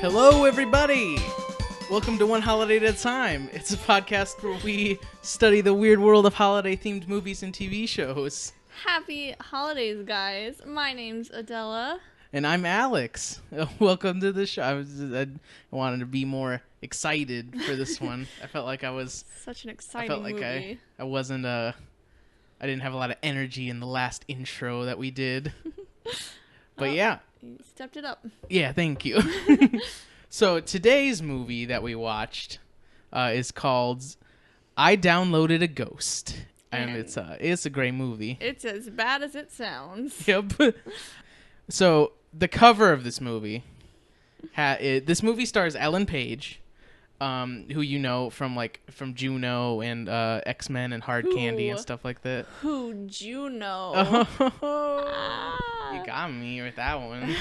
Hello, everybody! Welcome to One Holiday at a Time. It's a podcast where we study the weird world of holiday-themed movies and TV shows. Happy holidays, guys. My name's Adela. And I'm Alex. Welcome to the show. I wanted to be more excited for this one. I felt like I was... Such an exciting movie. I wasn't, I didn't have a lot of energy in the last intro that we did. But yeah. You stepped it up. Yeah, thank you. So today's movie that we watched is called I Downloaded a Ghost. And it's a great movie. It's as bad as it sounds. Yep. So the cover of this movie, this movie stars Ellen Page, who you know from Juno and X-Men and Hard Candy and stuff like that. Who Juno? You got me with that one.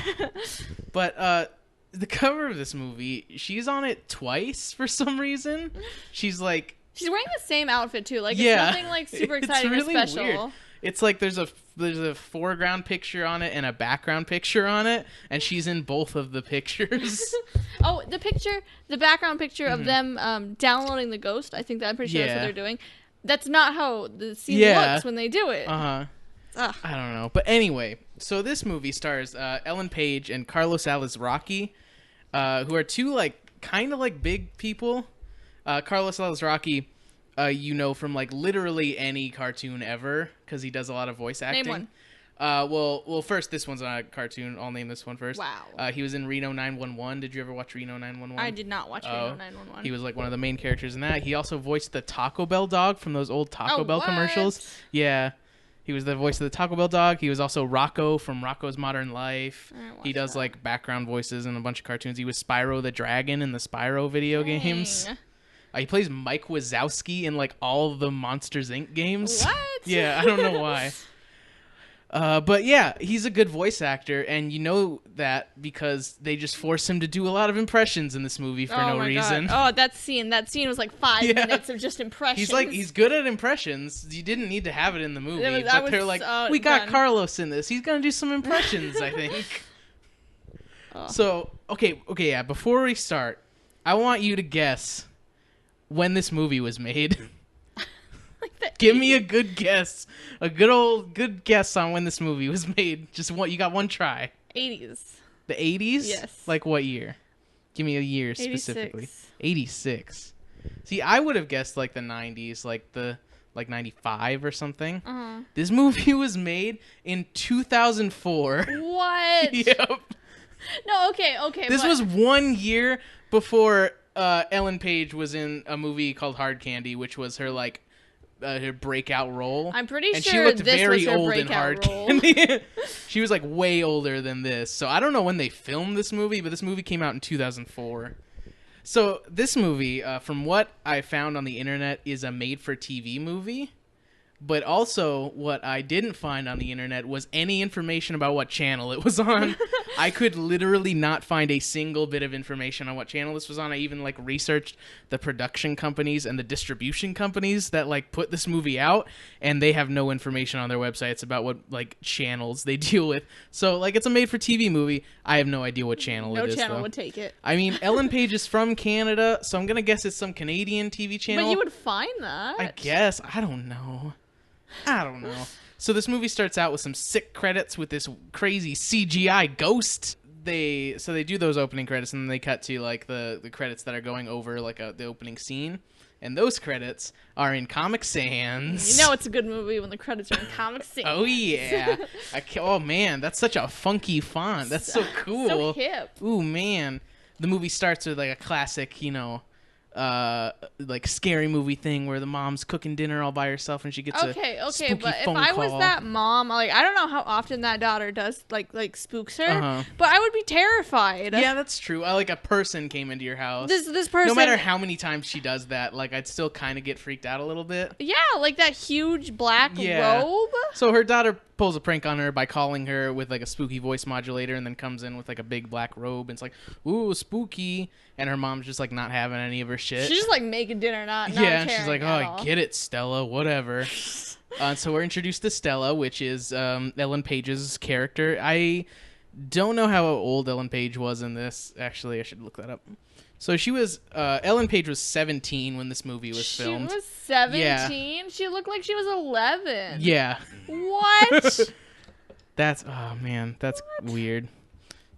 But the cover of this movie, she's on it twice for some reason. She's wearing the same outfit too. It's nothing super exciting really or special. Weird. It's like there's a foreground picture on it and a background picture on it, and she's in both of the pictures. Oh, the background picture of them downloading the ghost. I'm pretty sure that's what they're doing. That's not how the scene looks when they do it. I don't know, but anyway, so this movie stars Ellen Page and Carlos Alazraqui, who are two kind of big people. Carlos Alazraqui, you know from literally any cartoon ever because he does a lot of voice acting. Name one. Well, first this one's not a cartoon. I'll name this one first. Wow. He was in Reno 911. Did you ever watch Reno 911? I did not watch Reno 911. He was one of the main characters in that. He also voiced the Taco Bell dog from those old Taco Bell commercials. Yeah. He was the voice of the Taco Bell dog. He was also Rocco from Rocco's Modern Life. He does background voices in a bunch of cartoons. He was Spyro the Dragon in the Spyro video games. He plays Mike Wazowski in all of the Monsters Inc. games. What? Yeah, I don't know why. But yeah, he's a good voice actor, and you know that because they just force him to do a lot of impressions in this movie for no reason. God. Oh, that scene was 5 minutes of just impressions. He's good at impressions. You didn't need to have it in the movie, but they're we got got Carlos in this. He's gonna do some impressions, I think. So, okay, yeah. Before we start, I want you to guess when this movie was made. Give me a good guess. A good guess on when this movie was made. Just you got one try. 80s. The 80s? Yes. What year? Give me a year specifically. 86. See, I would have guessed the 90s, 95 or something. This movie was made in 2004. What? Yep. No, okay. This was 1 year before Ellen Page was in a movie called Hard Candy, which was her her breakout role. I'm pretty sure she looked this very was her old in breakout Hard role. Candy. She was way older than this. So I don't know when they filmed this movie, but this movie came out in 2004. So this movie, from what I found on the internet, is a made-for-TV movie. But also, what I didn't find on the internet was any information about what channel it was on. I could literally not find a single bit of information on what channel this was on. I even researched the production companies and the distribution companies that put this movie out, and they have no information on their websites about what channels they deal with. So it's a made-for-TV movie. I have no idea what channel it is. No channel would take it. I mean, Ellen Page is from Canada, so I'm gonna guess it's some Canadian TV channel. But you would find that. I guess. I don't know. So this movie starts out with some sick credits with this crazy CGI ghost. They do those opening credits, and then they cut to the credits that are going over the opening scene, and those credits are in Comic Sans. You know it's a good movie when the credits are in Comic Sans. Oh yeah. Oh man, that's such a funky font. That's so cool. So hip. Ooh man. The movie starts with a classic, scary movie thing where the mom's cooking dinner all by herself and she gets a spooky but if phone I call. was that mom, I don't know how often that daughter does spooks her, but I would be terrified. Yeah, that's true. A person came into your house. This person, no matter how many times she does that, I'd still kind of get freaked out a little bit. Yeah, that huge black robe. So her daughter pulls a prank on her by calling her with a spooky voice modulator, and then comes in with a big black robe and it's ooh, spooky. And her mom's just not having any of her shit. She's just making dinner, not yeah. She's caring I get it, Stella, whatever. So we're introduced to Stella, which is Ellen Page's character. Don't know how old Ellen Page was in this. Actually, I should look that up. So she was Ellen Page was 17 when this movie was filmed. She was 17? Yeah. She looked like she was 11. Yeah. What? That's weird.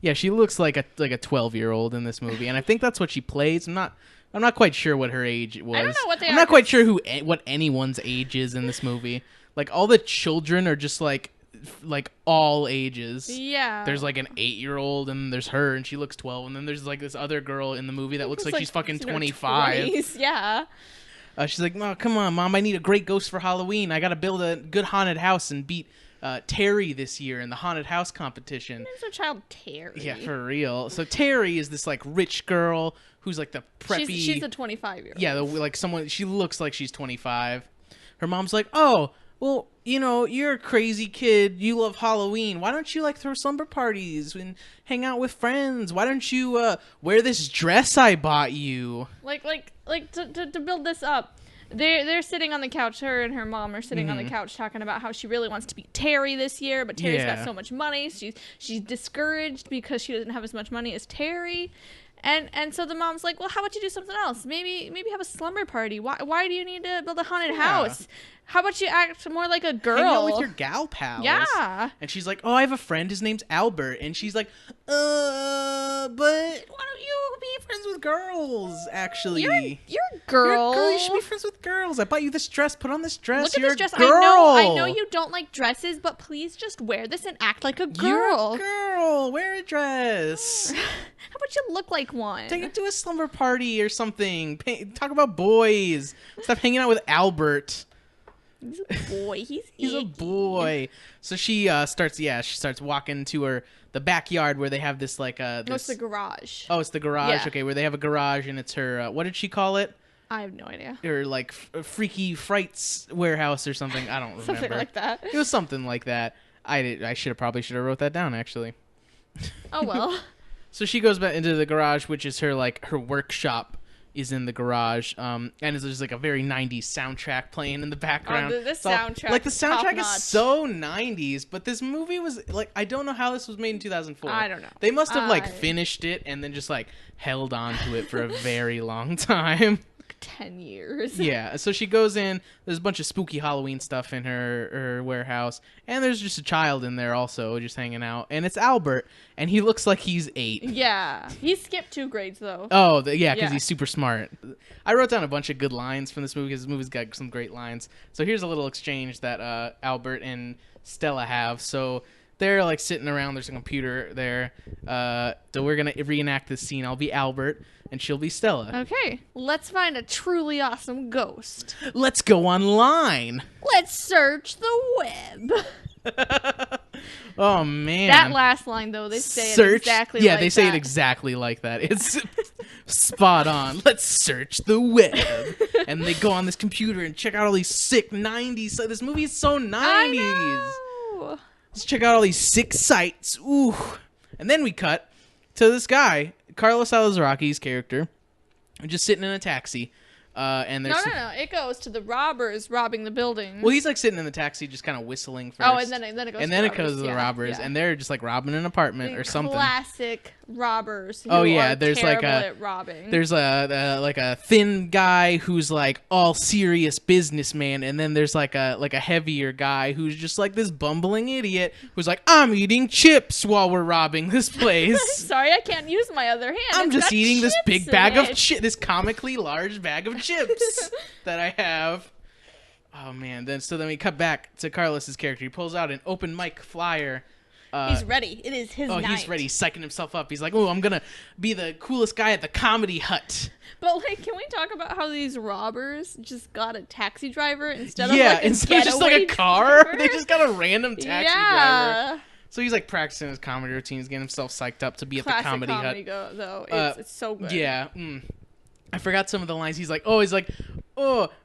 Yeah, she looks like a 12-year-old in this movie, and I think that's what she plays. I'm not quite sure what her age was. I don't know what they I'm are. not quite sure what anyone's age is in this movie. Like all the children are just like all ages. Yeah. There's like an 8-year-old and there's her and she looks 12, and then there's like this other girl in the movie that looks like she's fucking 25. Yeah. She's like, "Oh, come on, Mom, I need a great ghost for Halloween. I gotta build a good haunted house and beat Terry this year in the haunted house competition." Name's her child Terry. Yeah, for real. So Terry is this like rich girl who's like the preppy. She's a 25-year-old. Yeah, like someone. She looks like she's 25. Her mom's like, "Oh, well, you're a crazy kid. You love Halloween. Why don't you like throw slumber parties and hang out with friends? Why don't you wear this dress I bought you?" Like to build this up. They're sitting on the couch. Her and her mom are sitting on the couch talking about how she really wants to beat Terry this year, but Terry's got so much money. She's discouraged because she doesn't have as much money as Terry. And so the mom's like, "Well, how about you do something else? Maybe have a slumber party. Why do you need to build a haunted house? How about you act more like a girl? Hang out with your gal pals." Yeah. And she's like, "Oh, I have a friend. His name's Albert." And she's like, but why don't you be friends with girls, actually? You're a girl. You're a girl. You should be friends with girls. I bought you this dress. Put on this dress. Look at You're this dress. a girl. I know you don't like dresses, but please just wear this and act like a girl. You're a girl. Wear a dress. How about you look like one? Take it to a slumber party or something. Talk about boys. Stop hanging out with Albert. He's a boy. He's a boy. So she starts walking to the backyard where they have this like No, it's the garage. Oh, it's the garage. Yeah. Okay, where they have a garage and it's her what did she call it? I have no idea. Or like Freaky Frights warehouse or something. I don't remember. Something like that. It was something like that. I should have wrote that down actually. Oh well. So she goes back into the garage, which is her workshop is in the garage, and there's just like a very 90s soundtrack playing in the background. Oh, the soundtrack. Like the soundtrack is top-notch. so 90s, but this movie was like, I don't know how this was made in 2004. I don't know. They must have like finished it and then just like held on to it for a very long time. 10 years. Yeah, so she goes in. There's a bunch of spooky Halloween stuff in her warehouse, and there's just a child in there also just hanging out, and it's Albert, and he looks like he's 8. Yeah, he skipped 2 grades though. Oh, because he's super smart. I wrote down a bunch of good lines from this movie because this movie's got some great lines. So here's a little exchange that Albert and Stella have. So they're like sitting around. There's a computer there. So we're gonna reenact this scene. I'll be Albert, and she'll be Stella. Okay, let's find a truly awesome ghost. Let's go online. Let's search the web. Oh man, that last line though, they say search, it exactly yeah, like they say that. it exactly like that. It's spot on. Let's search the web. And they go on this computer and check out all these sick 90s. So this movie is so 90s. I know. Let's check out all these sick sites. Ooh. And then we cut to this guy, Carlos Alazraki's character, just sitting in a taxi. And there's No. It goes to the robbers robbing the building. Well, he's like sitting in the taxi, just kind of whistling first. Oh, and then it goes. And then it goes to the robbers, and they're just like robbing an apartment or something. Classic robbers. Who Are there's like at robbing. There's a thin guy who's like all serious businessman, and then there's like a heavier guy who's just like this bumbling idiot who's like, I'm eating chips while we're robbing this place. Sorry, I can't use my other hand. I'm It's just got eating this chips big in bag of it. this comically large bag of chips that I have. Oh man! Then we cut back to Carlos's character. He pulls out an open mic flyer. He's ready. It is his night. He's ready. He's psyching himself up. He's like, "Oh, I'm gonna be the coolest guy at the Comedy Hut." But like, can we talk about how these robbers just got a taxi driver instead of instead of just like a car, driver? they just got a random taxi driver. So he's like practicing his comedy routines, getting himself psyched up to be at the Comedy Hut. Though it's so good. Yeah. I forgot some of the lines. He's like, oh,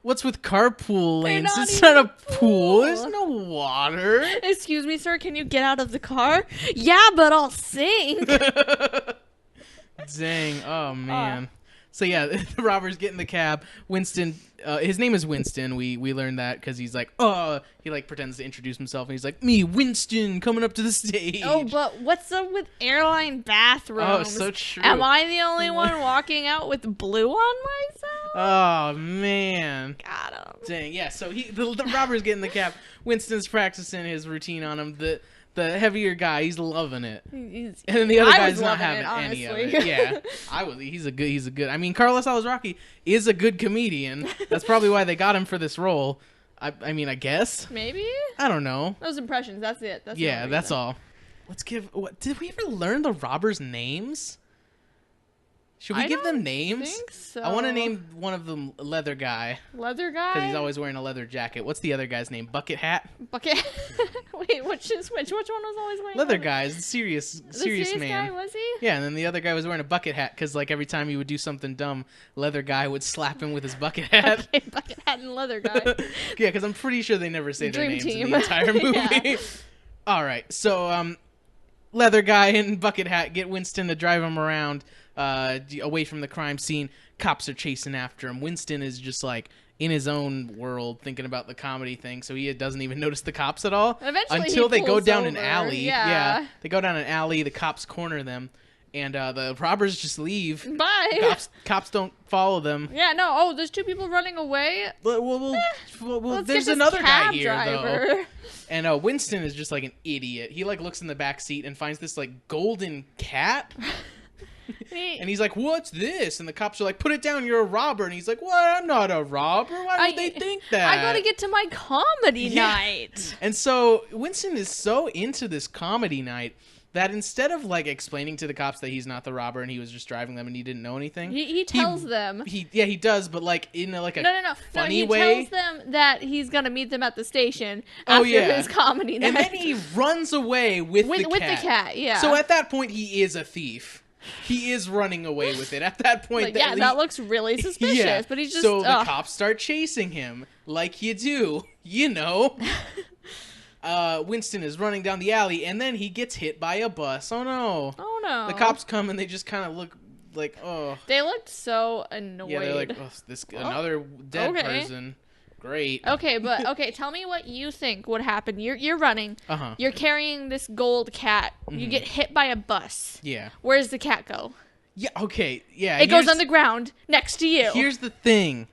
what's with carpool lanes? It's not a pool. There's no water. Excuse me, sir. Can you get out of the car? Yeah, but I'll sink. Dang. Oh man. So yeah, the robbers get in the cab. Winston, his name is Winston. We learned that because he's like, he like pretends to introduce himself, and he's like, me, Winston, coming up to the stage. Oh, but what's up with airline bathrooms? Oh, so true. Am I the only one walking out with blue on myself? Oh man. Got him. Dang, yeah. So the robbers get in the cab. Winston's practicing his routine on him. The heavier guy, he's loving it, and then the other guy's not having any of it. Yeah, He's a good. I mean, Carlos Alazraqui is a good comedian. That's probably why they got him for this role. I mean, I guess. Maybe. I don't know. Those impressions. That's it. That's all. Let's give. Did we ever learn the robbers' names? Should we give them names? I think so. I want to name one of them Leather Guy. Leather Guy? Because he's always wearing a leather jacket. What's the other guy's name? Bucket Hat? Bucket. Wait, which one was always wearing Leather Guy is the serious man. Guy, was he? Yeah, and then the other guy was wearing a bucket hat because like every time he would do something dumb, Leather Guy would slap him with his bucket hat. Okay, Bucket Hat and Leather Guy. Yeah, because I'm pretty sure they never say their Dream names team. in the entire movie. Yeah. All right, so Leather Guy and Bucket Hat get Winston to drive him around away from the crime scene. Cops are chasing after him. Winston is just like in his own world thinking about the comedy thing, so he doesn't even notice the cops at all. Eventually until they go pulls down an over. alley. Yeah. They go down an alley, the cops corner them, and the robbers just leave. Bye. Cops don't follow them. Yeah, no. Oh, there's two people running away. Well, there's another guy here though. And Winston is just like an idiot. He like looks in the back seat and finds this like golden cat. And he's like, what's this? And the cops are like, put it down, you're a robber. And he's like, what? I'm not a robber. Why would they think that? I gotta get to my comedy night. And so Winston is so into this comedy night that instead of like explaining to the cops that he's not the robber and he was just driving them and he didn't know anything, he tells them. He does, but like in a, like a funny he way. He tells them that he's gonna meet them at the station after his comedy night. And then he runs away with the cat. With the cat, yeah. So at that point, he is a thief. He is running away with it. At that point, that looks really suspicious. Yeah. But he's just so the cops start chasing him like you do, you know. Winston is running down the alley, and then he gets hit by a bus. Oh no! Oh no! The cops come and they just kind of look like, oh. They looked so annoyed. Yeah, they're like, oh, another dead person. Great. Okay, tell me what you think would happen. You're running. You're carrying this gold cat. You get hit by a bus. Yeah. Where does the cat go? Yeah. Okay. Yeah. It goes on the ground next to you. Here's the thing.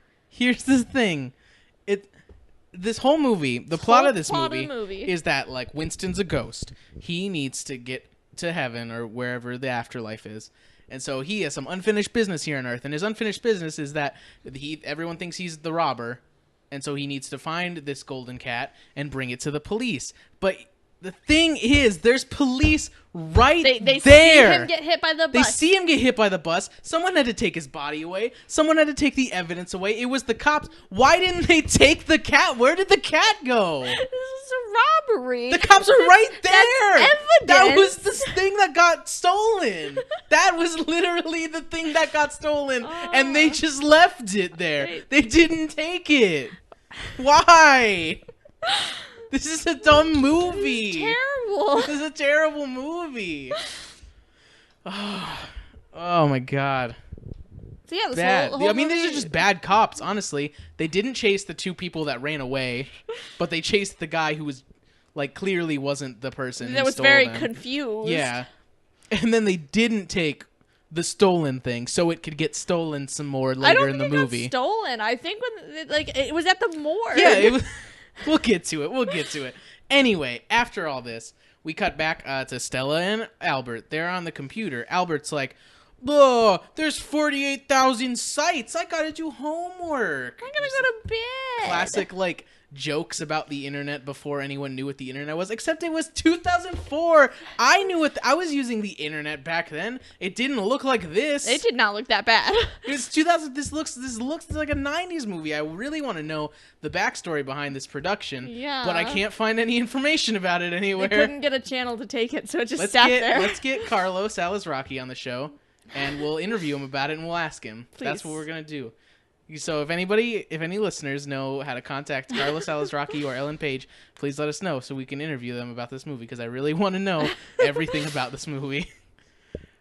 This whole movie, the plot of this movie is that like Winston's a ghost. He needs to get to heaven or wherever the afterlife is. And so he has some unfinished business here on Earth, and his unfinished business is that everyone thinks he's the robber. And so he needs to find this golden cat and bring it to the police. But the thing is, there's police right they there. See him get hit by the bus. They see him get hit by the bus. Someone had to take his body away. Someone had to take the evidence away. It was the cops. Why didn't they take the cat? Where did the cat go? This is a robbery. The cops are right there. That's evidence. That was the thing that got stolen. That was literally the thing that got stolen. And they just left it there. They didn't take it. Why? This is a dumb movie. This is terrible. This is a terrible movie. Oh my god. So yeah, bad. Whole these are just bad cops, honestly. They didn't chase the two people that ran away, but they chased the guy who was like clearly wasn't the person that who was stole very them. confused. Yeah. And then they didn't take the stolen thing so it could get stolen some more later in the movie. Got stolen. I think when it was at the morgue. Yeah, it was. We'll get to it. Anyway, after all this, we cut back to Stella and Albert. They're on the computer. Albert's like, "Oh, there's 48,000 sites. I gotta do homework. I'm gonna go to bed." Classic, like, jokes about the internet before anyone knew what the internet was, except it was 2004. I knew I was using the internet back then. It didn't look like this. It did not look that bad. It was 2000. This looks like a 90s movie. I really want to know the backstory behind this production. Yeah. But I can't find any information about it anywhere. They couldn't get a channel to take it, so it just sat there. Let's get Carlos Alazraqui on the show, and we'll interview him about it, and we'll ask him. Please. That's what we're gonna do. So if any listeners know how to contact Carlos Alazraqui or Ellen Page, please let us know so we can interview them about this movie, because I really want to know everything about this movie.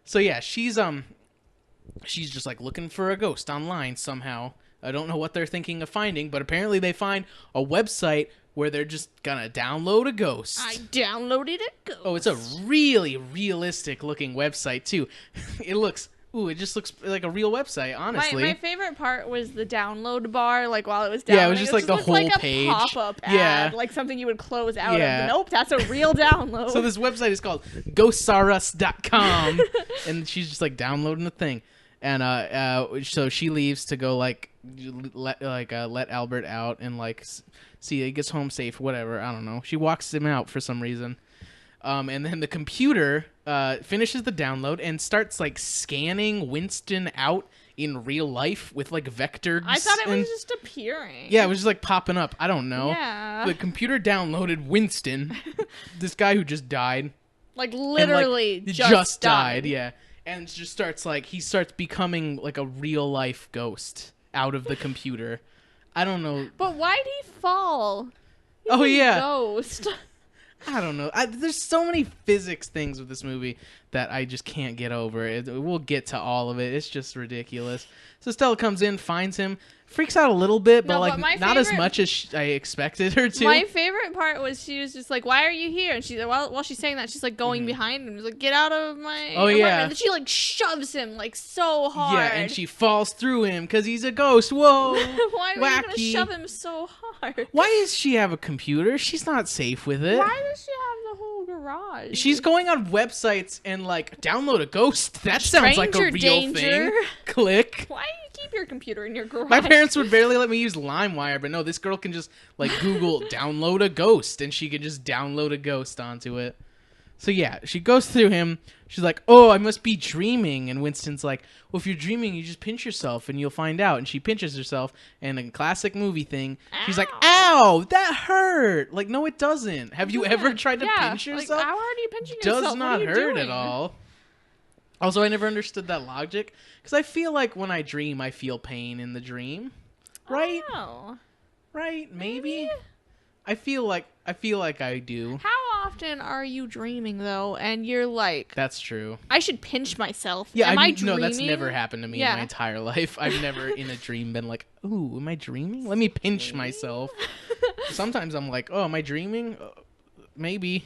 So yeah, she's she's just like looking for a ghost online somehow. I don't know what they're thinking of finding, but apparently they find a website where they're just gonna download a ghost. I downloaded a ghost. Oh, it's a really realistic looking website too. It just looks like a real website, honestly. My favorite part was the download bar, like while it was downloading. Yeah, it was just like the whole like page. A pop-up ad, like something you would close out of. But nope, that's a real download. So this website is called ghostsarus.com, and she's just like downloading the thing. And so she leaves to go let Albert out and like see he gets home safe, whatever. I don't know. She walks him out for some reason. And then the computer finishes the download and starts like scanning Winston out in real life with like vectors. I thought it was just appearing. Yeah, it was just like popping up. I don't know. Yeah. The computer downloaded Winston, this guy who just died. Like literally and, like, just died. Yeah. And just he starts becoming like a real life ghost out of the computer. I don't know. But why'd he fall? He's a ghost. I don't know. There's so many physics things with this movie that I just can't get over. We'll get to all of it. It's just ridiculous. So Stella comes in, finds him, freaks out a little bit, but not as much as I expected her to. My favorite part was she was just like, "Why are you here?" And she's like, while she's saying that, she's like going behind him, she's like, "Get out of my apartment." And then she like shoves him like so hard. Yeah, and she falls through him because he's a ghost. Whoa! Why are you gonna shove him so hard? Why does she have a computer? She's not safe with it. Why does she have the whole garage? She's going on websites and like download a ghost. That sounds like a real thing. Click. Why do you keep your computer in your garage? My parents would barely let me use LimeWire, but no, this girl can just like Google download a ghost, and she can just download a ghost onto it. So yeah, she goes through him. She's like, "Oh, I must be dreaming." And Winston's like, "Well, if you're dreaming, you just pinch yourself and you'll find out." And she pinches herself, and a classic movie thing, she's like, "Ow, that hurt." Like, no, it doesn't. Have you ever tried to pinch yourself? Like, how hard are you pinching yourself? Does not hurt at all. Also, I never understood that logic because I feel like when I dream, I feel pain in the dream, right? Oh. Right? Maybe. I feel like I do. How often are you dreaming though? And you're like, that's true. I should pinch myself. Yeah, am I dreaming? No, that's never happened to me in my entire life. I've never in a dream been like, "Ooh, am I dreaming? Let me pinch myself." Sometimes I'm like, "Oh, am I dreaming? Maybe."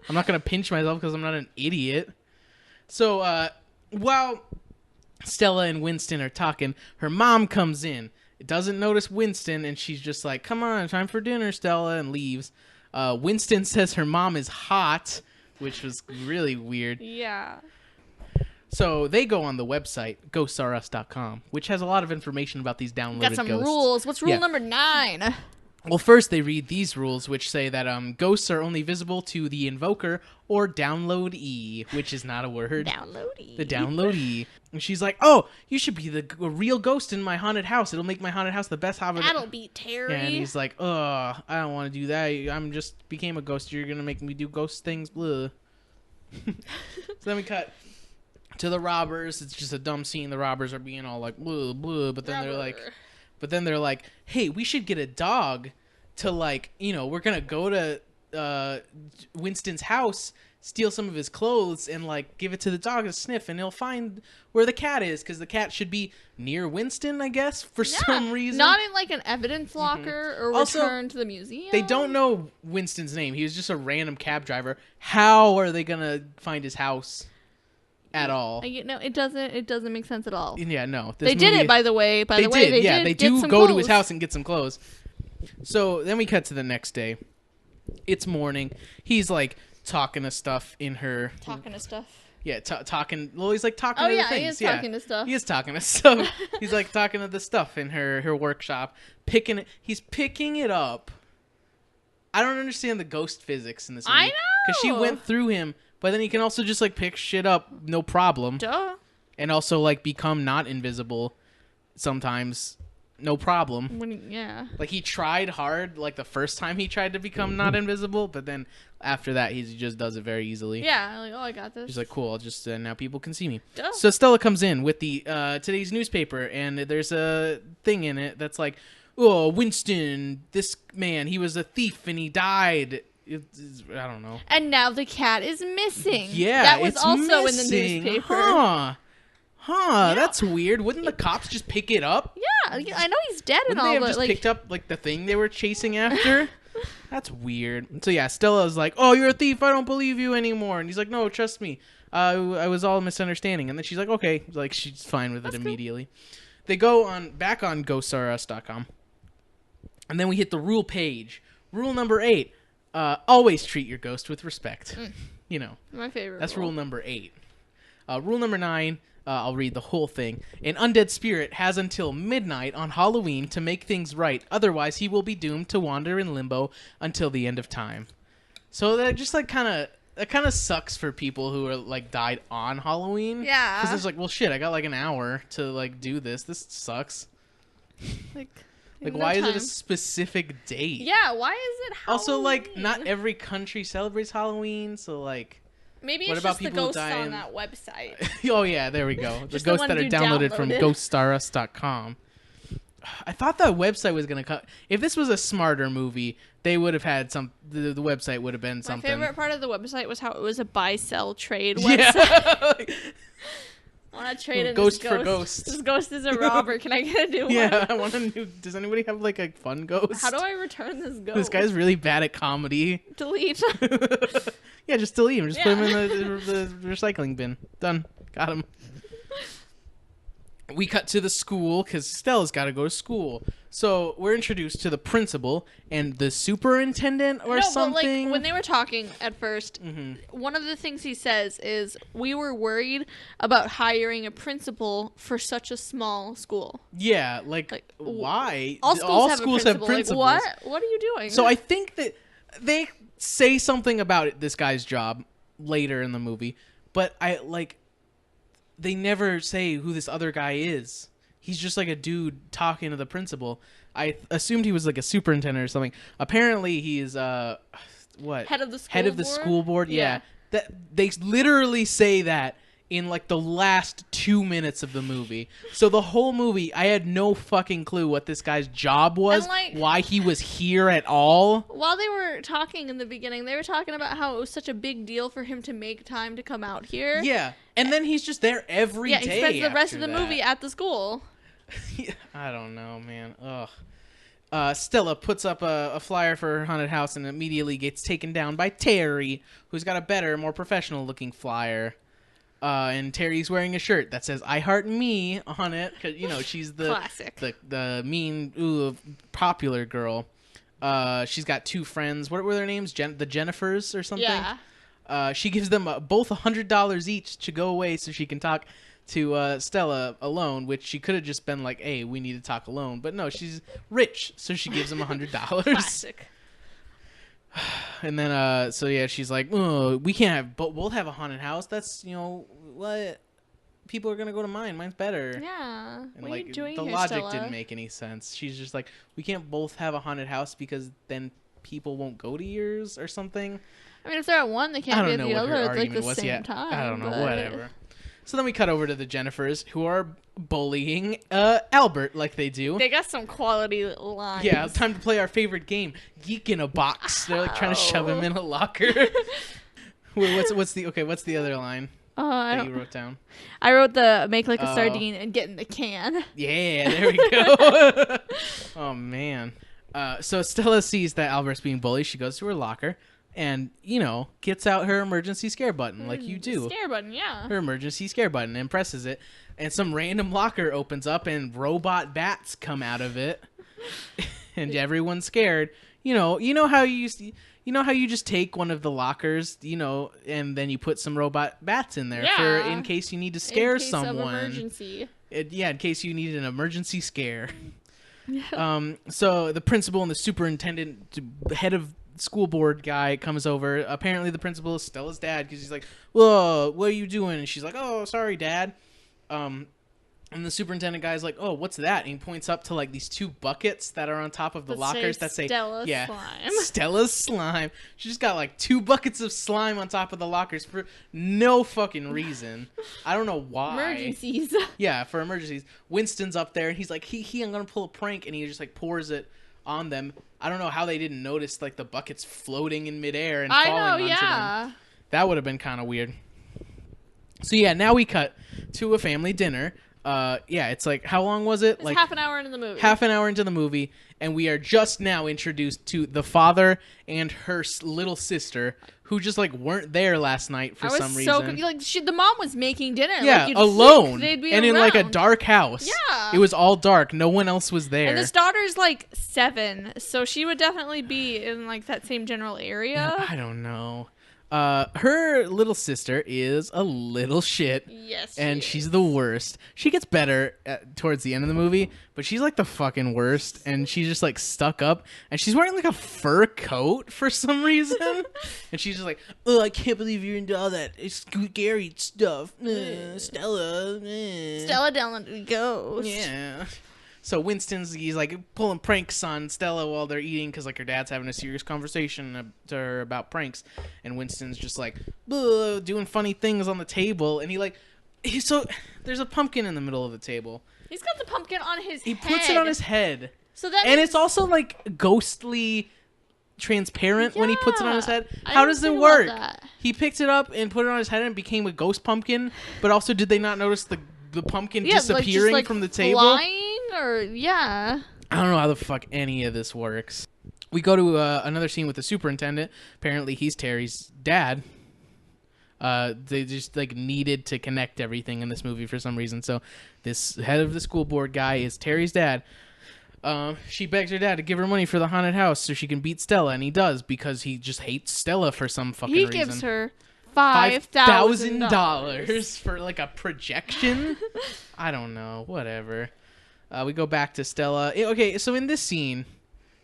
I'm not gonna pinch myself because I'm not an idiot. So while Stella and Winston are talking, her mom comes in. Doesn't notice Winston, and she's just like, "Come on, time for dinner, Stella," and leaves. Winston says her mom is hot, which was really weird. Yeah. So they go on the website, ghostsrus.com, which has a lot of information about these downloaded ghosts. Got some rules. What's rule number 9? Well, first they read these rules, which say that ghosts are only visible to the invoker or downloadee, which is not a word. Downloadee. The downloadee. And she's like, "Oh, you should be a real ghost in my haunted house. It'll make my haunted house the best haunted." That'll be Terry. Yeah, and he's like, "I don't want to do that. I'm just became a ghost. You're gonna make me do ghost things." Blah. So then we cut to the robbers. It's just a dumb scene. The robbers are being all like, "Blah blah," but then they're like, "Hey, we should get a dog to like, we're gonna go to Winston's house, steal some of his clothes, and like give it to the dog to sniff, and he'll find where the cat is, because the cat should be near Winston, I guess, for some reason. Not in like an evidence locker or return to the museum. They don't know Winston's name. He was just a random cab driver. How are they gonna find his house at all? No, it doesn't make sense at all. Yeah, no. They did it, by the way. They do go to his house and get some clothes. So then we cut to the next day. It's morning. He's like talking to stuff in her. Talking to stuff. Yeah, talking. Well, he's like talking to the things. He is talking to stuff. He is talking to stuff. He's like talking to the stuff in her workshop, picking it. He's picking it up. I don't understand the ghost physics in this movie. I know, because she went through him, but then he can also just like pick shit up, no problem. Duh. And also like become not invisible sometimes. No problem. Like he tried hard, like the first time he tried to become not invisible, but then after that he just does it very easily. Yeah, like, I got this. He's like, cool, I'll just now people can see me. Duh. So Stella comes in with the today's newspaper, and there's a thing in it that's like, "Oh, Winston, this man, he was a thief and he died." I don't know. And now the cat is missing. Yeah, that was it's also missing. in the newspaper. Huh, that's weird. Wouldn't the cops just pick it up? Yeah, I know he's dead and Wouldn't all, they have but just like picked up like the thing they were chasing after? That's weird. So yeah, Stella's like, "Oh, you're a thief. I don't believe you anymore." And he's like, "No, trust me. I was all a misunderstanding." And then she's like, "Okay," like she's fine with it immediately. They go back on ghoststarus.com, and then we hit the rule page. Rule number 8: always treat your ghost with respect. You know, my favorite. That's rule number 8. Rule number 9. I'll read the whole thing. An undead spirit has until midnight on Halloween to make things right. Otherwise, he will be doomed to wander in limbo until the end of time. So that just like kind of sucks for people who are like died on Halloween. Yeah. Because it's like, well, shit, I got like an hour to like do this. This sucks. Like why is it a specific date? Yeah, why is it Halloween? Also, like, not every country celebrates Halloween, so like. Maybe it's just the ghosts on that website. Oh, yeah, there we go. The the ghosts that are downloaded from downloaded. ghoststarus.com. I thought that website was going to come. If this was a smarter movie, they would have had some. The website would have been something. My favorite part of the website was how it was a buy-sell-trade website. Yeah. I want to trade in ghost this for ghost. This ghost is a robber. Can I get a new one? Yeah, I want a new. Does anybody have like a fun ghost? How do I return this ghost? This guy's really bad at comedy. Delete. Yeah, just delete him. Just put him in the recycling bin. Done. Got him. We cut to the school because Stella's got to go to school. So we're introduced to the principal and the superintendent or something. But like when they were talking at first, one of the things he says is, "We were worried about hiring a principal for such a small school." Yeah, like why? All schools have a principal. Like, what are you doing? So I think that they say something about this guy's job later in the movie, but they never say who this other guy is. He's just like a dude talking to the principal. I assumed he was like a superintendent or something. Apparently he is what? Head of the school Head of the school board. Yeah. That they literally say that in like the last 2 minutes of the movie. So the whole movie I had no fucking clue what this guy's job was, why he was here at all. While they were talking in the beginning, they were talking about how it was such a big deal for him to make time to come out here. Yeah. And then he's just there every day. Yeah, he spends the rest of the movie at the school. I don't know, man. Ugh. Stella puts up a flyer for her haunted house and immediately gets taken down by Terry, who's got a better, more professional-looking flyer. And Terry's wearing a shirt that says "I Heart Me" on it, because you know she's the classic, the mean, popular girl. She's got 2 friends. What were their names? The Jennifers or something. Yeah. She gives them both $100 each to go away so she can talk to Stella alone, which she could have just been like, "Hey, we need to talk alone," but no, she's rich, so she gives them $100. Classic. And then, so yeah, she's like, "Oh, we can't have both have a haunted house. That's what people are gonna go to mine. Mine's better." Yeah. And what like are you doing the here, logic Stella? didn't make any sense. She's just like, "We can't both have a haunted house because then people won't go to yours or something." I mean, if they're at one, they can't be at the other at like the was same yet. time. I don't know, but... whatever. So then we cut over to the Jennifers, who are bullying Albert like they do. They got some quality lines. Yeah, it's time to play our favorite game, Geek in a Box. They're like trying to shove him in a locker. Wait, what's the other line that you wrote down? I wrote the make like a sardine and get in the can. Yeah, there we go. Oh man. So Stella sees that Albert's being bullied. She goes to her locker. And, gets out her emergency scare button like you do. Scare button, yeah. Her emergency scare button and presses it. And some random locker opens up and robot bats come out of it. And everyone's scared. You know how you just take one of the lockers, and then you put some robot bats in there for in case you need to scare someone. Of emergency. In case you need an emergency scare. So the principal and the superintendent, head of school board guy comes over. Apparently the principal is Stella's dad because he's like, "Whoa, what are you doing?" And she's like, "Oh, sorry, Dad." And the superintendent guy's like, "Oh, what's that?" And he points up to like these 2 buckets that are on top of the lockers that say Stella's slime. Stella's slime. She just got like 2 buckets of slime on top of the lockers for no fucking reason. I don't know why. Emergencies. Yeah, for emergencies. Winston's up there and he's like, I'm gonna pull a prank, and he just like pours it on them. I don't know how they didn't notice like the buckets floating in midair and falling onto them. That would have been kind of weird. So yeah, now we cut to a family dinner. Yeah, it's like, how long was it? It's like half an hour into the movie. Half an hour into the movie, and we are just now introduced to the father and her little sister, who just like weren't there last night for some reason. Like the mom was making dinner. Yeah, like, alone, they'd be and around. in like a dark house. Yeah, it was all dark. No one else was there. And this daughter's like 7, so she would definitely be in like that same general area. I don't know. Her little sister is a little shit. Yes, and she's the worst. She gets better towards the end of the movie, but she's like the fucking worst, and she's just like stuck up, and she's wearing like a fur coat for some reason, and she's just like, oh, I can't believe you're into all that scary stuff, Stella. Stella down the ghost. Yeah. So he's like pulling pranks on Stella while they're eating because like her dad's having a serious conversation to her about pranks, and Winston's just like doing funny things on the table, and so there's a pumpkin in the middle of the table. He's got the pumpkin on his head. He puts it on his head. So that and it's also like ghostly transparent when he puts it on his head. I How didn't does it think work? about that. He picked it up and put it on his head and it became a ghost pumpkin, but also did they not notice the pumpkin disappearing from the table? Flying or I don't know how the fuck any of this works. We go to another scene with the superintendent. Apparently he's Terry's dad. They just like needed to connect everything in this movie for some reason. So this head of the school board guy is Terry's dad. She begs her dad to give her money for the haunted house so she can beat Stella, and he does because he just hates Stella for some fucking reason. He gives her $5,000 for like a projection. I don't know. Whatever. We go back to Stella. Okay, so in this scene,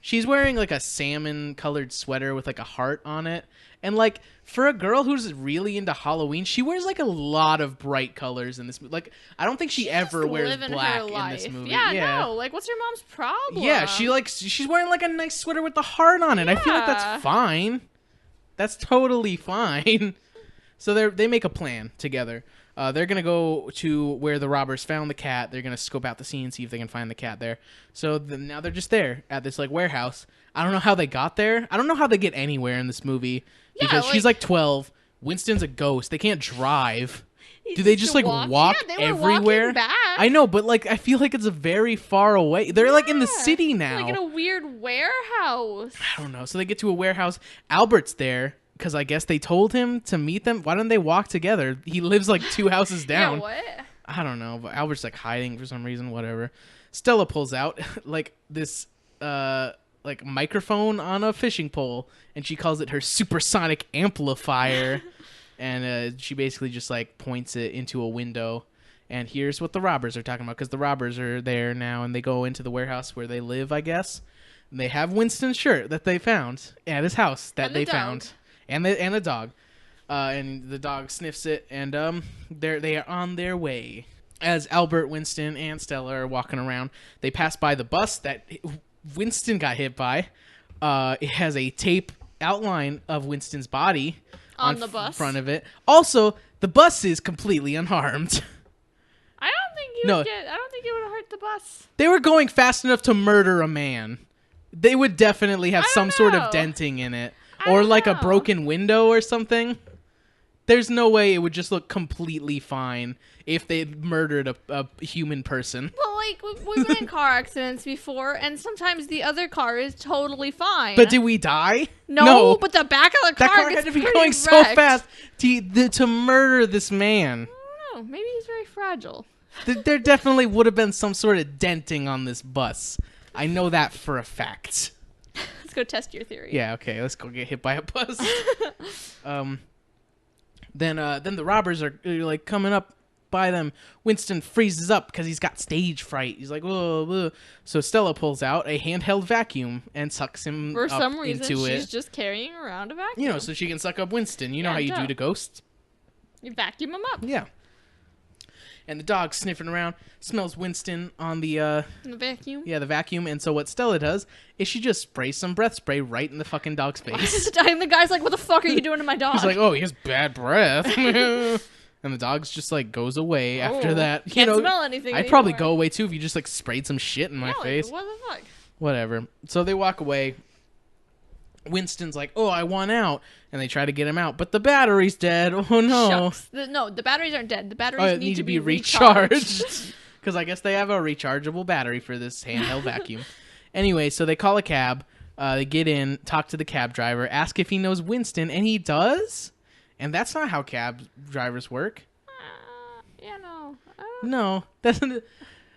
she's wearing like a salmon-colored sweater with like a heart on it. And like for a girl who's really into Halloween, she wears like a lot of bright colors in this movie. Like I don't think she ever wears black in this movie. Yeah, no. Like what's her mom's problem? Yeah, she's wearing like a nice sweater with the heart on it. Yeah. I feel like that's fine. That's totally fine. So they make a plan together. They're going to go to where the robbers found the cat. They're going to scope out the scene and see if they can find the cat there. So now they're just there at this like warehouse. I don't know how they got there. I don't know how they get anywhere in this movie because she's like 12. Winston's a ghost. They can't drive. Do they just like walk everywhere? Back. I know, but like I feel like it's very far away. They're like in the city now. Like in a weird warehouse. I don't know. So they get to a warehouse. Albert's there. Because I guess they told him to meet them. Why don't they walk together? He lives like 2 houses down. Yeah, what? I don't know. But Albert's like hiding for some reason. Whatever. Stella pulls out like this like microphone on a fishing pole. And she calls it her supersonic amplifier. And she basically just like points it into a window. And here's what the robbers are talking about. Because the robbers are there now. And they go into the warehouse where they live, I guess. And they have Winston's shirt that they found at his house that they found. And the dog, and the dog sniffs it, and they are on their way. As Albert, Winston, and Stella are walking around, they pass by the bus that Winston got hit by. It has a tape outline of Winston's body on the bus front of it. Also, the bus is completely unharmed. I don't think it would have hurt the bus. They were going fast enough to murder a man. They would definitely have some sort of denting in it. Or like a broken window or something. There's no way it would just look completely fine if they murdered a human person. Well, like, we've been in car accidents before, and sometimes the other car is totally fine. But did we die? No, but the back of the car, that car had to be going so fast to murder this man. I don't know. Maybe he's very fragile. There definitely would have been some sort of denting on this bus. I know that for a fact. Let's go test your theory. Yeah, okay. Let's go get hit by a bus. Then the robbers are like coming up by them. Winston freezes up because he's got stage fright. He's like, whoa, whoa. So Stella pulls out a handheld vacuum and sucks him for some up reason, into she's just carrying around a vacuum. You know, so she can suck up Winston. You know how you do to ghosts. You vacuum him up. Yeah. And the dog sniffing around smells Winston on the vacuum. Yeah, the vacuum. And so what Stella does is she just sprays some breath spray right in the fucking dog's face. And the guy's like, "What the fuck are you doing to my dog?" He's like, "Oh, he has bad breath." And the dog's just like goes away after that. Can't smell anything. I'd probably go away too if you just like sprayed some shit in my face. What the fuck? Whatever. So they walk away. Winston's like, oh, I want out. And they try to get him out, but the battery's dead. Oh, no. Shucks. The batteries aren't dead. The batteries need to be recharged. recharged. Because I guess they have a rechargeable battery for this handheld vacuum. Anyway, so they call a cab. They get in, talk to the cab driver, ask if he knows Winston, and he does? And that's not how cab drivers work. No. Doesn't.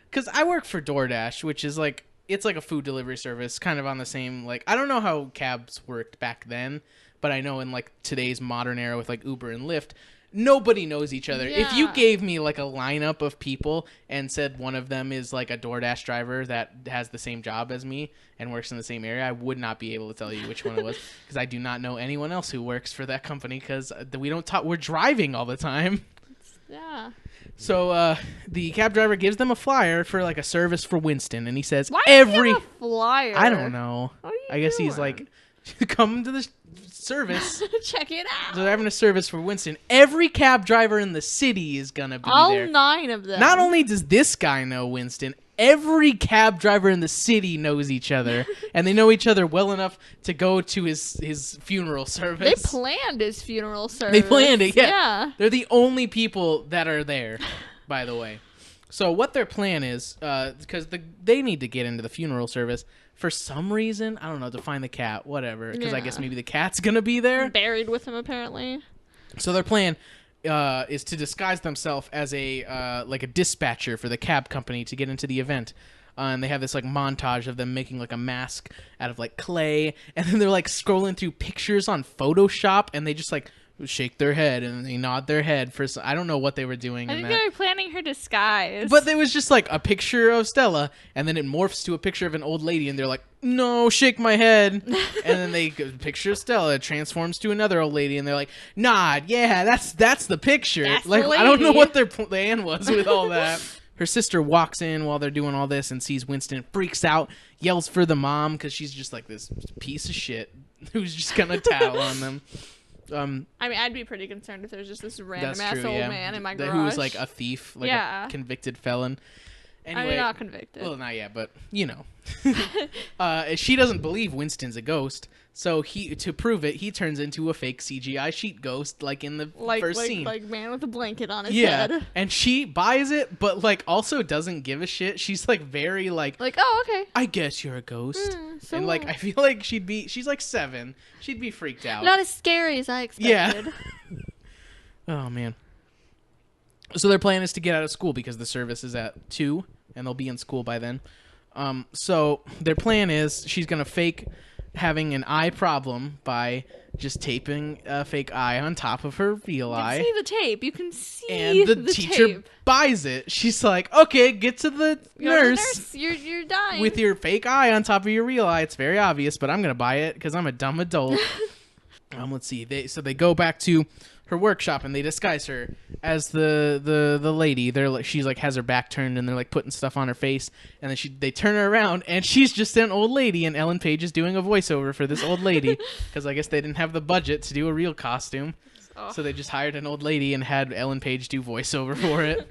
Because I work for DoorDash, which is like, it's like a food delivery service, kind of on the same, like, I don't know how cabs worked back then, but I know in like today's modern era with like Uber and Lyft, nobody knows each other. Yeah. If you gave me like a lineup of people and said one of them is like a DoorDash driver that has the same job as me and works in the same area, I would not be able to tell you which one it was because I do not know anyone else who works for that company because we don't talk. We're driving all the time. Yeah. So the cab driver gives them a flyer for like a service for Winston, and he says Why does he have a flyer? I don't know. What are you I guess doing? he's like, come to the service. Check it out. So they're having a service for Winston. Every cab driver in the city is gonna be All there. 9 of them. Not only does this guy know Winston, every cab driver in the city knows each other, and they know each other well enough to go to his funeral service. They planned his funeral service. They planned it, yeah. Yeah. They're the only people that are there, by the way. So what their plan is, because they need to get into the funeral service for some reason. I don't know, to find the cat, whatever. Because I guess maybe the cat's going to be there. Buried with him, apparently. So their plan is to disguise themselves as a dispatcher for the cab company to get into the event. And they have this like montage of them making like a mask out of like clay, and then they're like scrolling through pictures on Photoshop, and they just like shake their head and they nod their head for I don't know what they were doing. I think they were planning her disguise. But there was just like a picture of Stella, and then it morphs to a picture of an old lady, and they're like, no, shake my head. And then they picture of Stella, it transforms to another old lady, and they're like, nod, yeah, that's the picture. That's like the I don't know lady. what their plan was with all that. Her sister walks in while they're doing all this and sees Winston, freaks out, yells for the mom because she's just like this piece of shit who's just gonna tattle on them. I mean, I'd be pretty concerned if there's just this random ass true, old yeah. man in my garage. Who was like a thief, like a convicted felon. Anyway, I mean, not convicted. Well, not yet, but you know. She doesn't believe Winston's a ghost, so to prove it, he turns into a fake CGI sheet ghost, like in the first scene. Like man with a blanket on his head. And she buys it, but like also doesn't give a shit. She's like very like, oh, okay. I guess you're a ghost. So and like I feel like she's like 7. She'd be freaked out. Not as scary as I expected. Yeah. Oh man. So their plan is to get out of school because the service is at 2 and they'll be in school by then. So their plan is she's going to fake having an eye problem by just taping a fake eye on top of her real eye. You can see the tape. You can see and the teacher tape. buys it. She's like, okay, get to the nurse. You're dying. With your fake eye on top of your real eye. It's very obvious, but I'm going to buy it because I'm a dumb adult. Let's see. They go back to her workshop and they disguise her as the lady. She's like has her back turned and they're like putting stuff on her face, and then they turn her around and she's just an old lady, and Ellen Page is doing a voiceover for this old lady because I guess they didn't have the budget to do a real costume, so they just hired an old lady and had Ellen Page do voiceover for it.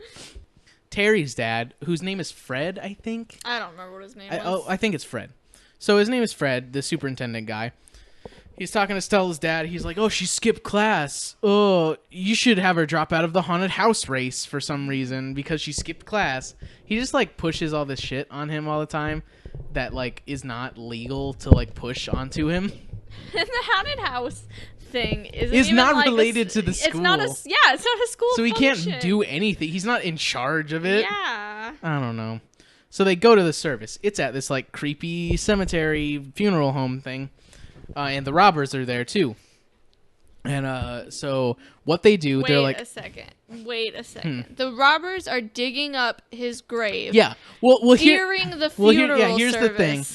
Terry's dad, whose name is Fred, I think. I don't remember what his name was. I think it's Fred. So his name is Fred, the superintendent guy. He's talking to Stella's dad. He's like, oh, she skipped class. Oh, you should have her drop out of the haunted house race for some reason because she skipped class. He just, like, pushes all this shit on him all the time that, like, is not legal to, like, push onto him. And the haunted house thing is not like related to the school. It's not a school So he function. can't do anything. He's not in charge of it. Yeah. I don't know. So they go to the service. It's at this, like, creepy cemetery funeral home thing. And the robbers are there too. And so what they do, they're like... Wait a second. The robbers are digging up his grave. Yeah. Well, during the funeral here's service. the thing.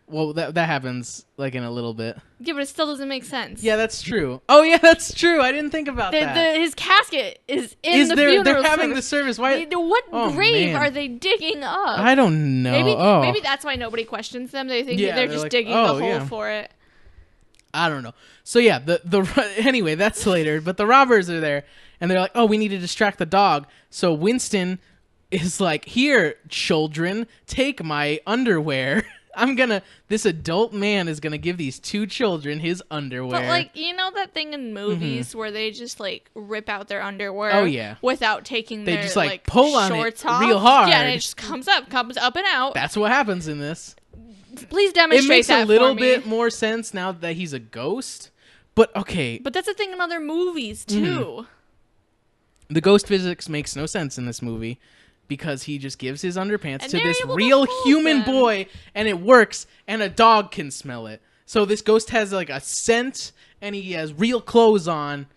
Well, that happens like in a little bit. Yeah, but it still doesn't make sense. Yeah, that's true. Oh, yeah, that's true. I didn't think about that. His casket is in the funeral They're having service. the service. Why? What grave are they digging up? I don't know. Maybe that's why nobody questions them. They think they're just like, digging the hole for it. I don't know. So yeah, anyway, that's later. But the robbers are there, and they're like, "Oh, we need to distract the dog." So Winston is like, "Here, children, take my underwear," This adult man is gonna give these 2 children his underwear. But like, you know that thing in movies where they just like rip out their underwear Oh, yeah. without taking They their just, like, pull on it shorts off? real hard. Yeah, and it just comes up and out. That's what happens in this. Please demonstrate It makes that a little for me. bit more sense now that he's a ghost. But okay. But that's a thing in other movies too. The ghost physics makes no sense in this movie because he just gives his underpants And to they're this able to real hold human them. boy, and it works, and a dog can smell it. So this ghost has like a scent, and he has real clothes on,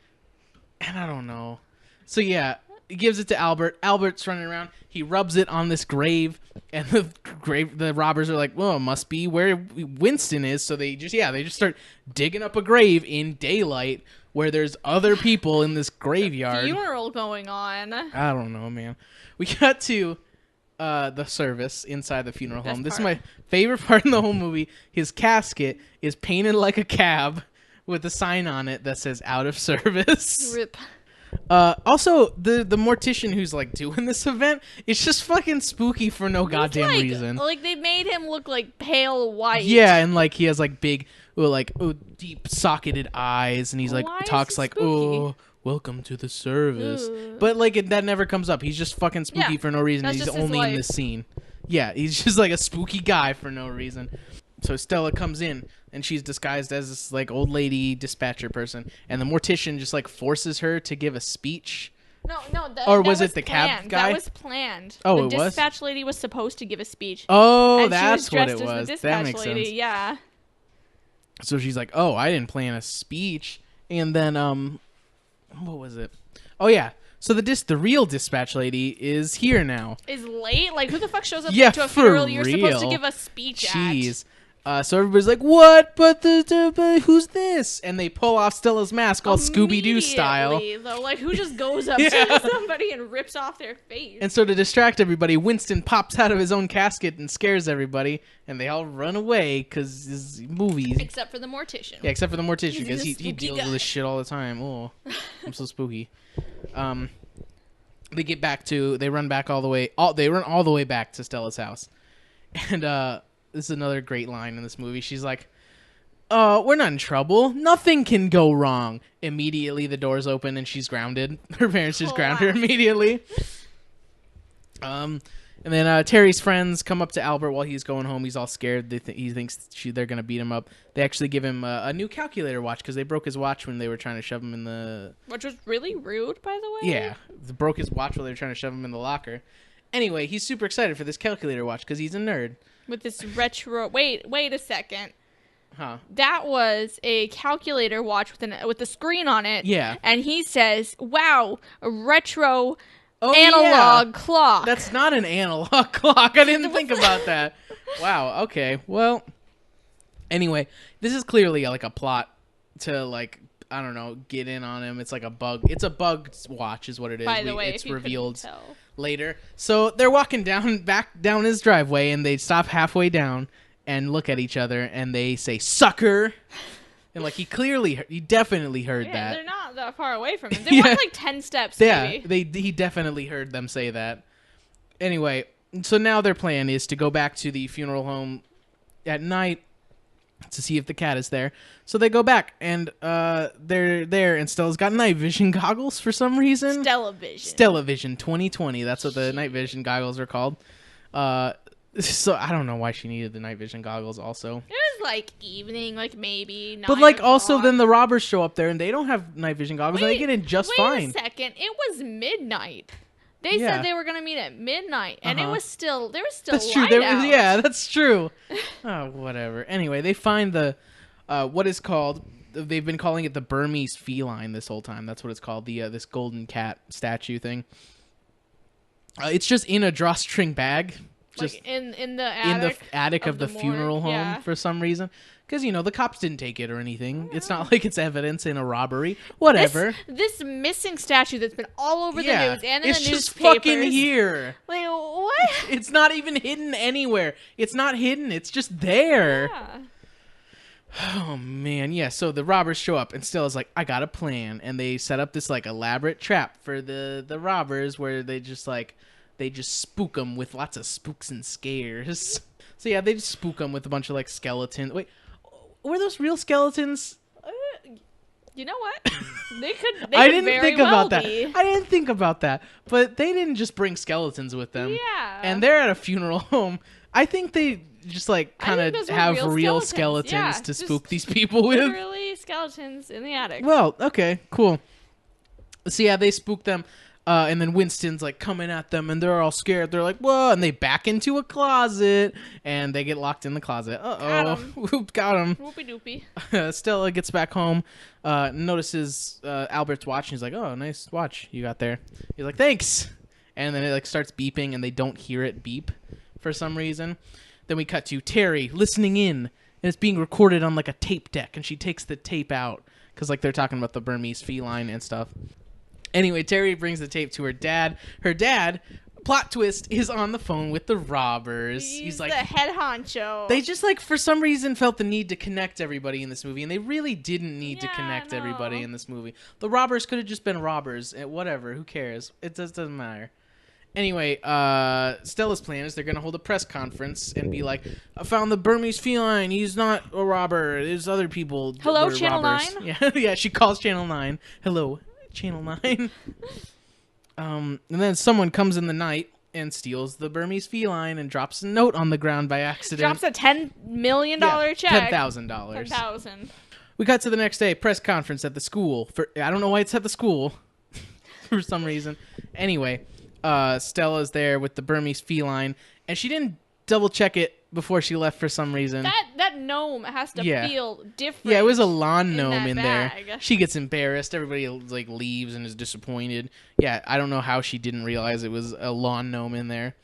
and I don't know. So yeah, he gives it to Albert. Albert's running around. He rubs it on this grave, and the robbers are like, well, it must be where Winston is. So they just start digging up a grave in daylight where there's other people in this graveyard. Funeral going on. I don't know, man. We got to the service inside the funeral home. This is my favorite part in the whole movie. His casket is painted like a cab with a sign on it that says "out of service." Rip. Also, the mortician who's like doing this event, it's just fucking spooky for no goddamn reason. Like they made him look like pale white. Yeah, and like he has like big, deep socketed eyes, and he's like Why is talks he like, spooky? "Oh, welcome to the service." Ugh. But like that never comes up. He's just fucking spooky Yeah, for no reason. that's He's just his only in life. this scene. Yeah, he's just like a spooky guy for no reason. So Stella comes in, and she's disguised as this like old lady dispatcher person, and the mortician just like forces her to give a speech. No. Or that was it the cab planned. guy? That was planned. Oh, the it was? dispatch lady was supposed to give a speech. Oh, and that's she was what dressed it as was. The That dispatch makes lady. sense. Yeah. So she's like, "Oh, I didn't plan a speech," and then what was it? Oh yeah. So the real dispatch lady is here now. Is late? Like who the fuck shows up Yeah, late to a for funeral you're supposed to real. give a speech Jeez. So everybody's like, "What? But but who's this?" And they pull off Stella's mask, all at? Scooby-Doo style. Immediately, though, like who just goes up Yeah. to somebody and rips off their face? And so to distract everybody, Winston pops out of his own casket and scares everybody, and they all run away because his movies. Except for the mortician. Yeah, except for the mortician He's because a he spooky deals guy. with this shit all the time. Oh, I'm so spooky. They get back to. They run back all the way. They run all the way back to Stella's house, and this is another great line in this movie. She's like, we're not in trouble. Nothing can go wrong." Immediately, the doors open and she's grounded. Her parents just ground her immediately. And then Terry's friends come up to Albert while he's going home. He's all scared. He thinks they're gonna beat him up. They actually give him a new calculator watch because they broke his watch when they were trying to shove him in the. Which was really rude, by the way. Yeah, they broke his watch while they were trying to shove him in the locker. Anyway, he's super excited for this calculator watch because he's a nerd. With this retro. Wait a second. Huh? That was a calculator watch with a screen on it. Yeah. And he says, "Wow, a retro Oh, analog yeah. clock." That's not an analog clock. I didn't think about that. Wow. Okay. Well. Anyway, this is clearly like a plot to like I don't know get in on him. It's like a bug. It's a bugged watch, is what it is. By the way, it's if you revealed couldn't tell. later. So they're walking back down his driveway, and they stop halfway down and look at each other, and they say "sucker," and like he definitely heard Yeah, that. they're not that far away from him. They Yeah. walked like 10 steps. Yeah, Maybe. he definitely heard them say that. Anyway, so now their plan is to go back to the funeral home at night to see if the cat is there. So they go back, and they're there, and Stella's got night vision goggles for some reason. Stella Vision 2020. That's what the night vision goggles are called. So I don't know why she needed the night vision goggles also. It was like evening, like maybe 9 But like also o'clock. then the robbers show up there and they don't have night vision goggles and they get in just fine. Wait a second. It was midnight. They Yeah. said they were going to meet at midnight, and Uh-huh. there was still That's true. light out. Yeah, that's true. Oh, whatever. Anyway, they find the what is called. They've been calling it the Burmese feline this whole time. That's what it's called. The this golden cat statue thing. It's just in a drawstring bag, just Like in the in attic. the attic of the morgue, funeral home yeah. for some reason. Because the cops didn't take it or anything. It's not like it's evidence in a robbery. Whatever. This missing statue that's been all over the Yeah, news and in it's the just newspapers. fucking here. Like what? It's not even hidden anywhere. It's not hidden. It's just there. Yeah. Oh man, yeah. So the robbers show up, and Stella's like, "I got a plan," and they set up this like elaborate trap for the robbers, where they just spook them with lots of spooks and scares. So yeah, they just spook them with a bunch of like skeletons. Wait, were those real skeletons? You know what? They could. I didn't think about that. Be. I didn't think about that. But they didn't just bring skeletons with them. Yeah. And they're at a funeral home. I think they just like kind of have real skeletons to spook these people with. Literally skeletons in the attic. Well, okay, cool. So yeah, they spook them. And then Winston's like coming at them, and they're all scared. They're like, "Whoa!" And they back into a closet, and they get locked in the closet. Got him. Whoopie doopie. Stella gets back home, notices Albert's watch, and he's like, "Oh, nice watch you got there." He's like, "Thanks." And then it like starts beeping, and they don't hear it beep for some reason. Then we cut to Terry listening in, and it's being recorded on like a tape deck, and she takes the tape out because like they're talking about the Burmese feline and stuff. Anyway, Terry brings the tape to her dad. Her dad, plot twist, is on the phone with the robbers. He's like the head honcho. They just like for some reason felt the need to connect everybody in this movie, and they really didn't need to connect everybody in this movie. The robbers could have just been robbers. Whatever, who cares? It doesn't matter. Anyway, Stella's plan is they're going to hold a press conference and be like, I found the Burmese feline. He's not a robber. There's other people. Hello, Channel robbers. 9? Yeah, she calls Channel 9. Hello, Channel 9. And then someone comes in the night and steals the Burmese feline and drops a note on the ground by accident. Drops a $10 million check. $10,000. $10,000. We cut to the next day, press conference at the school. I don't know why it's at the school for some reason. Anyway, Stella's there with the Burmese feline, and she didn't double check it before she left for some reason. That gnome has to feel different. Yeah, it was a lawn gnome in bag. there. She gets embarrassed. Everybody like leaves and is disappointed. Yeah, I don't know how she didn't realize it was a lawn gnome in there.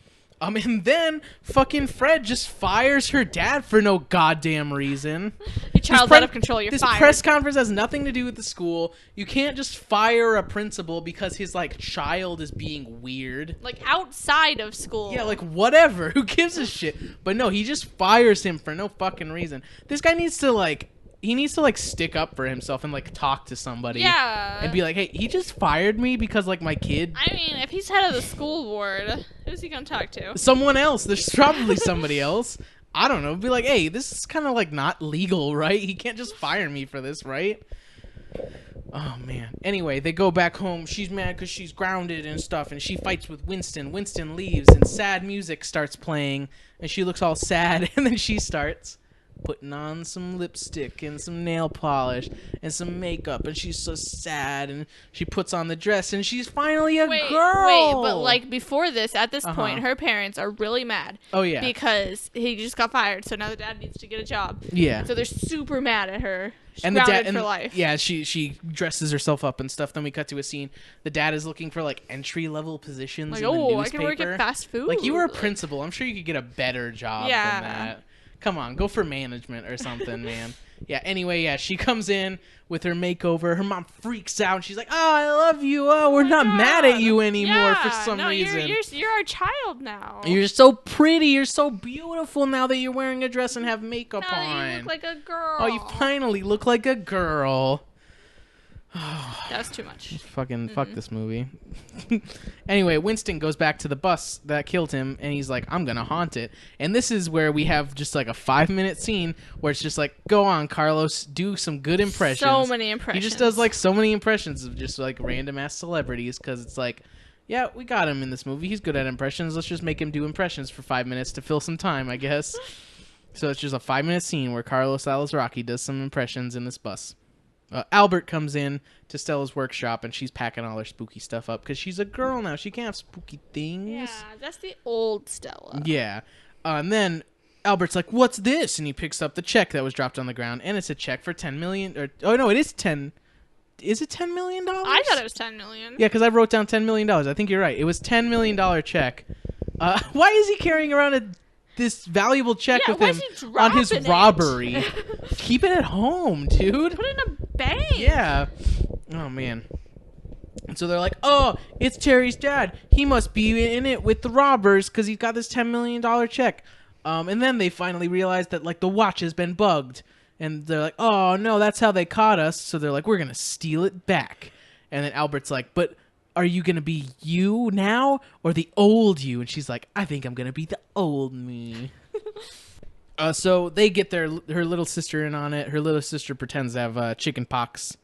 And then fucking Fred just fires her dad for no goddamn reason. Your child's out of control. You're fired. This press conference has nothing to do with the school. You can't just fire a principal because his like child is being weird. Like outside of school. Yeah, like whatever. Who gives a shit? But no, he just fires him for no fucking reason. This guy needs to like stick up for himself and like talk to somebody. Yeah. And be like, hey, he just fired me because like my kid. I mean, if he's head of the school board, who's he gonna talk to? Someone else. There's probably somebody else. I don't know. Be like, hey, this is kind of like not legal, right? He can't just fire me for this, right? Oh, man. Anyway, they go back home. She's mad because she's grounded and stuff, and she fights with Winston. Winston leaves, and sad music starts playing, and she looks all sad, and then she starts putting on some lipstick and some nail polish and some makeup, and she's so sad, and she puts on the dress, and she's finally a girl. Wait, but like before this, at this point, her parents are really mad. Oh, yeah. Because he just got fired, so now the dad needs to get a job. Yeah. So they're super mad at her. She's and the dad for life. Yeah, she dresses herself up and stuff. Then we cut to a scene. The dad is looking for like entry level positions like, in the newspaper. I can work at fast food. Like you were a principal. I'm sure you could get a better job than that. Come on, go for management or something, man. Yeah, anyway, yeah, she comes in with her makeover. Her mom freaks out, and she's like, oh, I love you. Oh, we're not mad at you anymore for some reason. You're our child now. You're so pretty. You're so beautiful now that you're wearing a dress and have makeup on. Now you look like a girl. Oh, you finally look like a girl. That was too much. Fucking fuck this movie. Anyway, Winston goes back to the bus that killed him, and he's like, I'm gonna haunt it. And this is where we have just like a 5-minute scene where it's just like, go on, Carlos, do some good impressions. So many impressions. He just does like so many impressions of just like random ass celebrities, because it's like, yeah, we got him in this movie. He's good at impressions. Let's just make him do impressions for 5 minutes to fill some time, I guess. So it's just a 5-minute scene where Carlos Alazraki does some impressions in this bus. Albert comes in to Stella's workshop, and she's packing all her spooky stuff up because she's a girl now. She can't have spooky things. Yeah, that's the old Stella. Yeah. And then Albert's like, what's this? And he picks up the check that was dropped on the ground, and it's a check for $10 million. Oh, no, it is 10. Is it $10 million? I thought it was $10 million. Yeah, because I wrote down $10 million. I think you're right. It was $10 million check. Why is he carrying around this valuable check with him on his robbery? Keep it at home, dude. Put it in a bank. Yeah. Oh, man. And so they're like, oh, it's Terry's dad. He must be in it with the robbers because he's got this $10 million check. And then they finally realize that, like, the watch has been bugged. And they're like, oh, no, that's how they caught us. So they're like, we're going to steal it back. And then Albert's like, but are you going to be you now or the old you? And she's like, I think I'm going to be the old me. So they get her little sister in on it. Her little sister pretends to have chicken pox,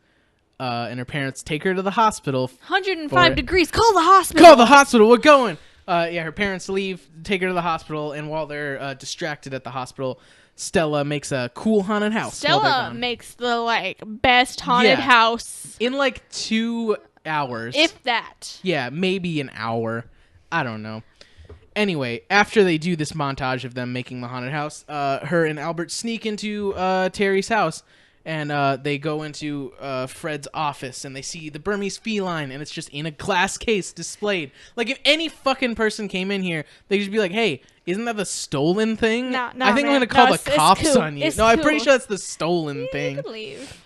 and her parents take her to the hospital. 105 degrees. Call the hospital. Call the hospital. We're going. Yeah, her parents leave, take her to the hospital, and while they're distracted at the hospital, Stella makes a cool haunted house. Stella makes the best haunted house in 2 hours, if that. Yeah, maybe an hour. I don't know. Anyway, after they do this montage of them making the haunted house, her and Albert sneak into Terry's house, and they go into Fred's office, and they see the Burmese feline, and it's just in a glass case displayed. If any fucking person came in here, they'd just be like, hey, isn't that the stolen thing? No, I think I'm going to call the cops on you. No, I'm pretty sure that's the stolen thing. You can leave.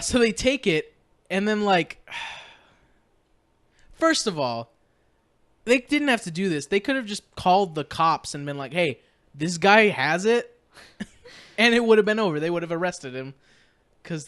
So they take it, and then, first of all, they didn't have to do this. They could have just called the cops and been like, hey, this guy has it. And it would have been over. They would have arrested him.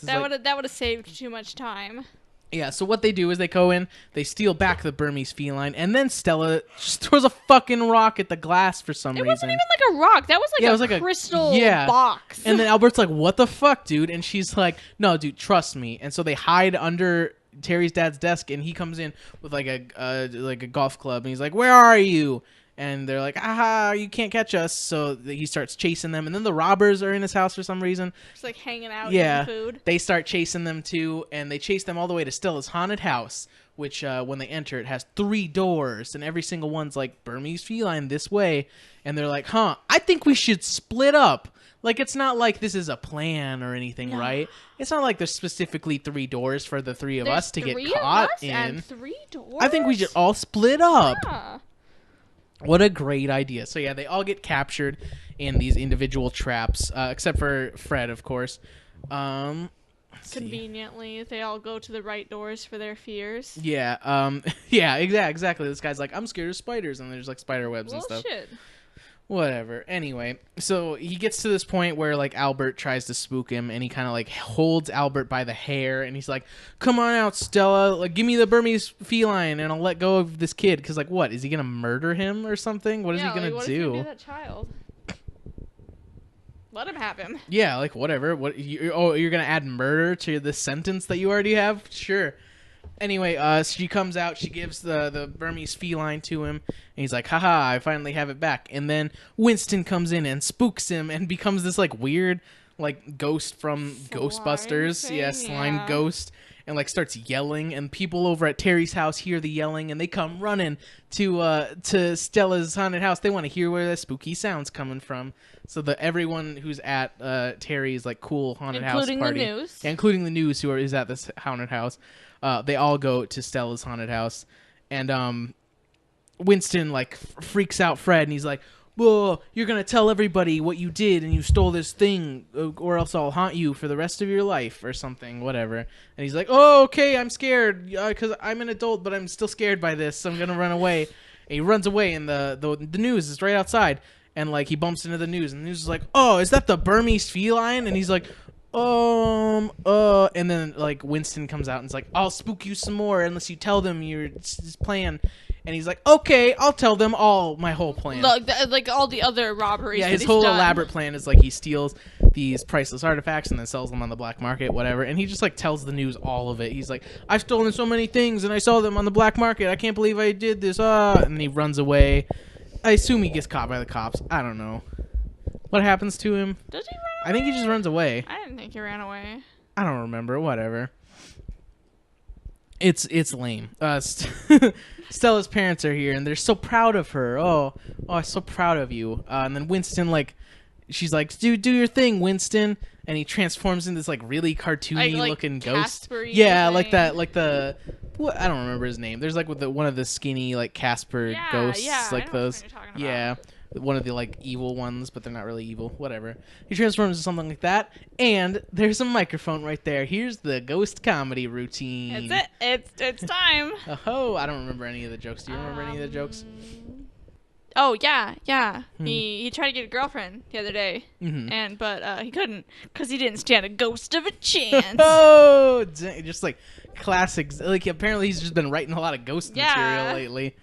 That would have saved too much time. Yeah, so what they do is they go in, they steal back the Burmese feline, and then Stella just throws a fucking rock at the glass for some reason. It wasn't even a rock. That was a crystal box. And then Albert's like, what the fuck, dude? And she's like, no, dude, trust me. And so they hide under Terry's dad's desk, and he comes in with a golf club, and he's like, where are you? And they're like, aha, you can't catch us. So he starts chasing them, and then the robbers are in his house for some reason, just hanging out, eating food. They start chasing them too, and they chase them all the way to Stella's haunted house, which when they enter, it has 3 doors, and every single one's Burmese feline this way. And they're like, I think we should split up. It's not like this is a plan or anything, right? It's not like there's specifically 3 doors for the 3 of us to get caught in. And 3 doors? I think we should all split up. Yeah. What a great idea. So, yeah, they all get captured in these individual traps, except for Fred, of course. Conveniently, they all go to the right doors for their fears. Yeah, yeah, exactly. This guy's like, I'm scared of spiders, and there's spider webs and stuff. Shit. Whatever. Anyway, so he gets to this point where Albert tries to spook him, and he kind of holds Albert by the hair, and he's like, "Come on out, Stella. Give me the Burmese feline, and I'll let go of this kid." Because what is he gonna murder him or something? What is he gonna what do? Is he gonna do that child? Let him have him. Yeah, whatever. What? You're gonna add murder to the sentence that you already have? Sure. Anyway, she comes out, she gives the Burmese feline to him, and he's like, haha, I finally have it back. And then Winston comes in and spooks him and becomes this weird ghost from Ghostbusters. Slime ghost. And starts yelling, and people over at Terry's house hear the yelling, and they come running to Stella's haunted house. They want to hear where the spooky sound's coming from. So everyone who's at Terry's cool haunted house party, including the news who is at this haunted house, they all go to Stella's haunted house, and Winston freaks out Fred, and he's like, "Whoa, you're gonna tell everybody what you did, and you stole this thing, or else I'll haunt you for the rest of your life," or something, whatever. And he's like, "Oh, okay, I'm scared, because I'm an adult, but I'm still scared by this, so I'm gonna run away." And he runs away, and the news is right outside, and he bumps into the news, and the news is like, "Oh, is that the Burmese feline?" And he's like, and then Winston comes out and is like, "I'll spook you some more unless you tell them your plan." And he's like, "Okay, I'll tell them all my whole plan." All the other robberies. Yeah, his whole elaborate plan is he steals these priceless artifacts and then sells them on the black market, whatever. And he just tells the news all of it. He's like, "I've stolen so many things and I sold them on the black market. I can't believe I did this." And he runs away. I assume he gets caught by the cops. I don't know. What happens to him? Does he run away? I think he just runs away. I didn't think he ran away. I don't remember. Whatever. It's lame. Stella's parents are here, and they're so proud of her. Oh, I'm so proud of you. And then Winston, she's like, do your thing, Winston. And he transforms into this really cartoony looking ghost. Yeah, thing. The what? I don't remember his name. There's one of the skinny Casper ghosts, those. Yeah. One of the evil ones, but they're not really evil. Whatever. He transforms into something like that, and there's a microphone right there. Here's the ghost comedy routine. That's it. It's time. Oh, I don't remember any of the jokes. Do you remember any of the jokes? Oh yeah. He tried to get a girlfriend the other day, but he couldn't because he didn't stand a ghost of a chance. Oh, just classic. Apparently he's just been writing a lot of ghost material lately.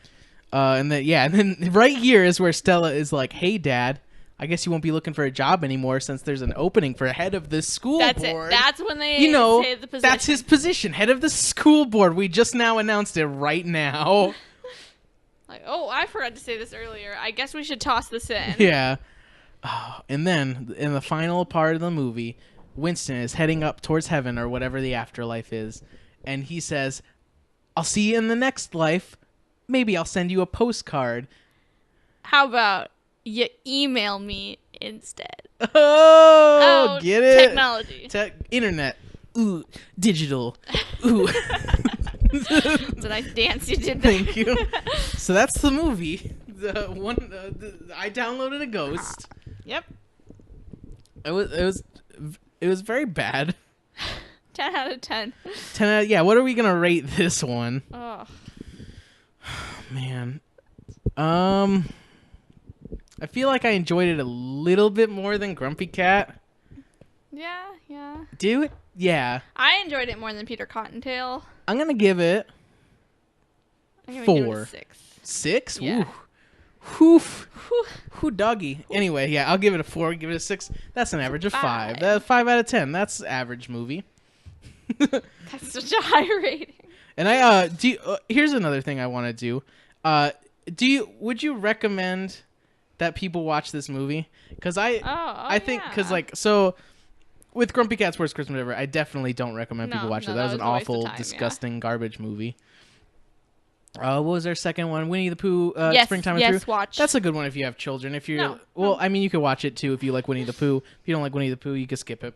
And then right here is where Stella is like, "Hey, Dad, I guess you won't be looking for a job anymore since there's an opening for head of the school board. That's when they say the position. That's his position, head of the school board. We just now announced it right now. Like, oh, I forgot to say this earlier. I guess we should toss this in. Yeah. Oh, and then in the final part of the movie, Winston is heading up towards heaven or whatever the afterlife is, and he says, "I'll see you in the next life. Maybe I'll send you a postcard." How about you email me instead? Oh, get it? Technology. Internet. Ooh, digital. Ooh. It's a nice dance you did there. Thank you. So that's the movie. I downloaded a ghost. Yep. It was very bad. 10 out of 10. 10 out, yeah, what are we gonna rate this one? Oh. Man. I feel like I enjoyed it a little bit more than Grumpy Cat. Yeah. Do it? Yeah. I enjoyed it more than Peter Cottontail. I'm gonna give it I'm gonna 4. give it a 6. 6? Yeah. Whoo, doggy. Anyway, yeah, I'll give it a 4. Give it a 6. That's an average of 5. That's 5 out of 10. That's average movie. That's such a high rating. And here's another thing I want to do. Would you recommend that people watch this movie? Because I think so with Grumpy Cat's Worst Christmas Ever, I definitely don't recommend people watch it. That was an awful, disgusting garbage movie. What was our second one? Winnie the Pooh, Springtime and Through. Watch. That's a good one if you have children. If you're I mean, you could watch it too if you like Winnie the Pooh. If you don't like Winnie the Pooh, you can skip it.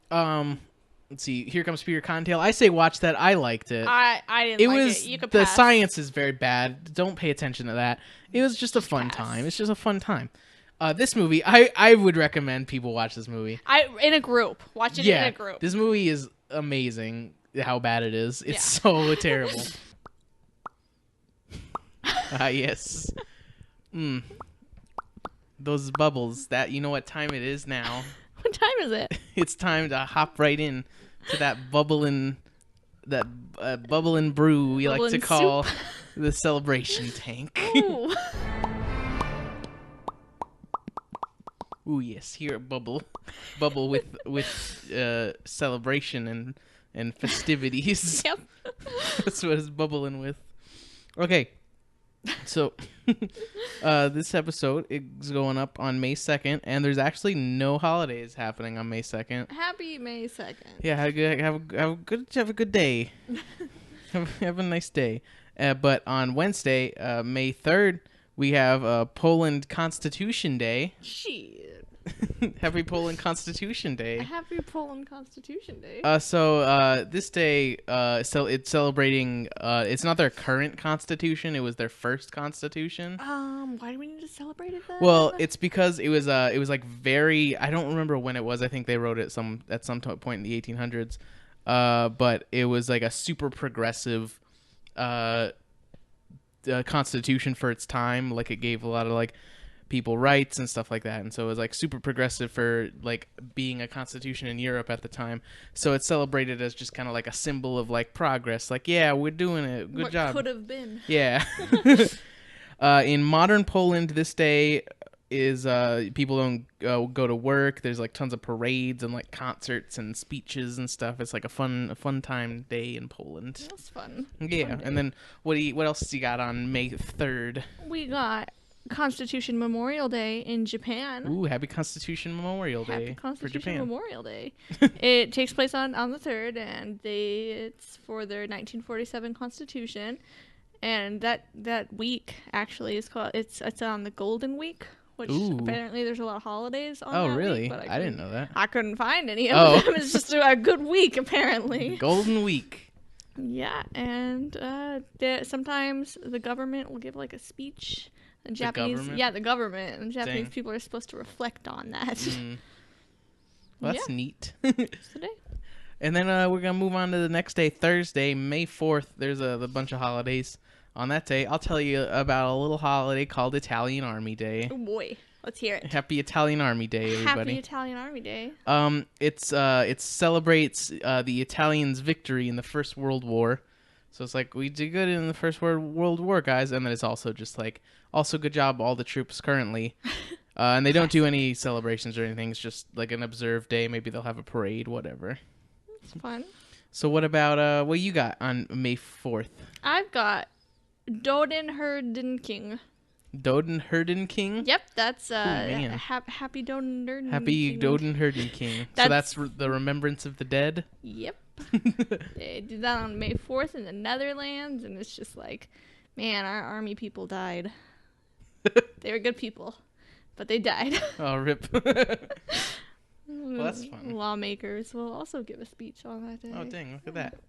Let's see. Here Comes Peter Cottontail. I say watch that. I liked it. I didn't like it. You could the pass. science is very bad. Don't pay attention to that. It was just a fun time. It's just a fun time. This movie, I would recommend people watch this movie. In a group. Watch it in a group. This movie is amazing. How bad it is. It's so terrible. Yes. Those bubbles. That you know what time it is now. What time is it? It's time to hop right in to that bubbling brew we like to call the celebration tank. Ooh. Ooh, yes, here at Bubble with celebration and festivities. Yep. That's what it's bubbling with. Okay. So, this episode is going up on May 2nd, and there's actually no holidays happening on May 2nd. Happy May 2nd. Yeah, have a good day. have a nice day. But on Wednesday, May 3rd, we have Poland Constitution Day. Shit. Happy Poland Constitution Day. Happy Poland Constitution Day. This day, it's celebrating. It's not their current constitution. It was their first constitution. Why do we need to celebrate it then? Well, it's because it was like very. I don't remember when it was. I think they wrote it at some point in the 1800s. But it was like a super progressive, constitution for its time. Like it gave a lot of like people rights and stuff like that, and so it was like super progressive for like being a constitution in Europe at the time. So it's celebrated as just kind of like a symbol of like progress, like yeah, we're doing it, good job. What could have been. Yeah. In modern Poland, this day is people don't go to work. There's like tons of parades and like concerts and speeches and stuff. It's like a fun time day in Poland. That's fun. Yeah. Fun And then what else you got on May 3rd? We got Constitution Memorial Day in Japan. Ooh, happy Constitution Memorial Day Happy Constitution for Japan. Memorial Day. It takes place on the 3rd, and it's for their 1947 Constitution. And that week actually is called it's on the Golden Week, which apparently there's a lot of holidays on. Oh, that really? Week, but I didn't know that. I couldn't find any of them. It's just a good week apparently. Golden Week. Yeah, and sometimes the government will give like a speech. The government? Yeah, the government. And Japanese people are supposed to reflect on that. Well, that's neat. Today. And then we're going to move on to the next day, Thursday, May 4th. There's a bunch of holidays. On that day, I'll tell you about a little holiday called Italian Army Day. Oh boy, let's hear it. Happy Italian Army Day, everybody. Happy Italian Army Day. It celebrates the Italians' victory in the First World War. So it's like, we did good in the First World War, guys. And then it's also just like, also good job, all the troops currently. And they don't do any celebrations or anything. It's just like an observed day. Maybe they'll have a parade, whatever. It's fun. So what about what you got on May 4th? I've got Dodenherdenking. Dodenherdenking? Yep, that's man. Happy Dodenherdenking. Happy Dodenherdenking. So that's the remembrance of the dead? Yep. They do that on May 4th in the Netherlands, and it's just like, man, our army people died. They were good people, but they died. Oh, rip. Well, that's fun. Lawmakers will also give a speech on that day. Oh, dang, look at that.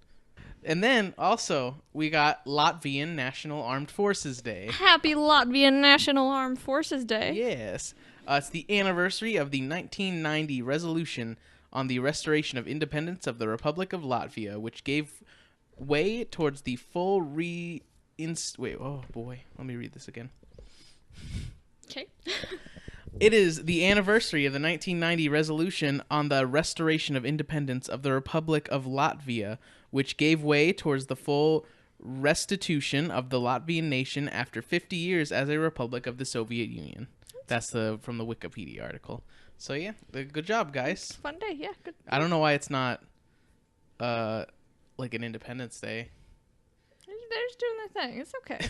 And then, also, we got Latvian National Armed Forces Day. Happy Latvian National Armed Forces Day. Yes. It's the anniversary of the 1990 resolution on the restoration of independence of the Republic of Latvia, which gave way towards the full wait, oh boy, let me read this again. Okay. It is the anniversary of the 1990 resolution on the restoration of independence of the Republic of Latvia, which gave way towards the full restitution of the Latvian nation after 50 years as a republic of the Soviet Union. That's from the Wikipedia article. So yeah, good job, guys. Fun day, yeah. Good. I don't know why it's not like an Independence Day. They're just doing their thing. It's okay.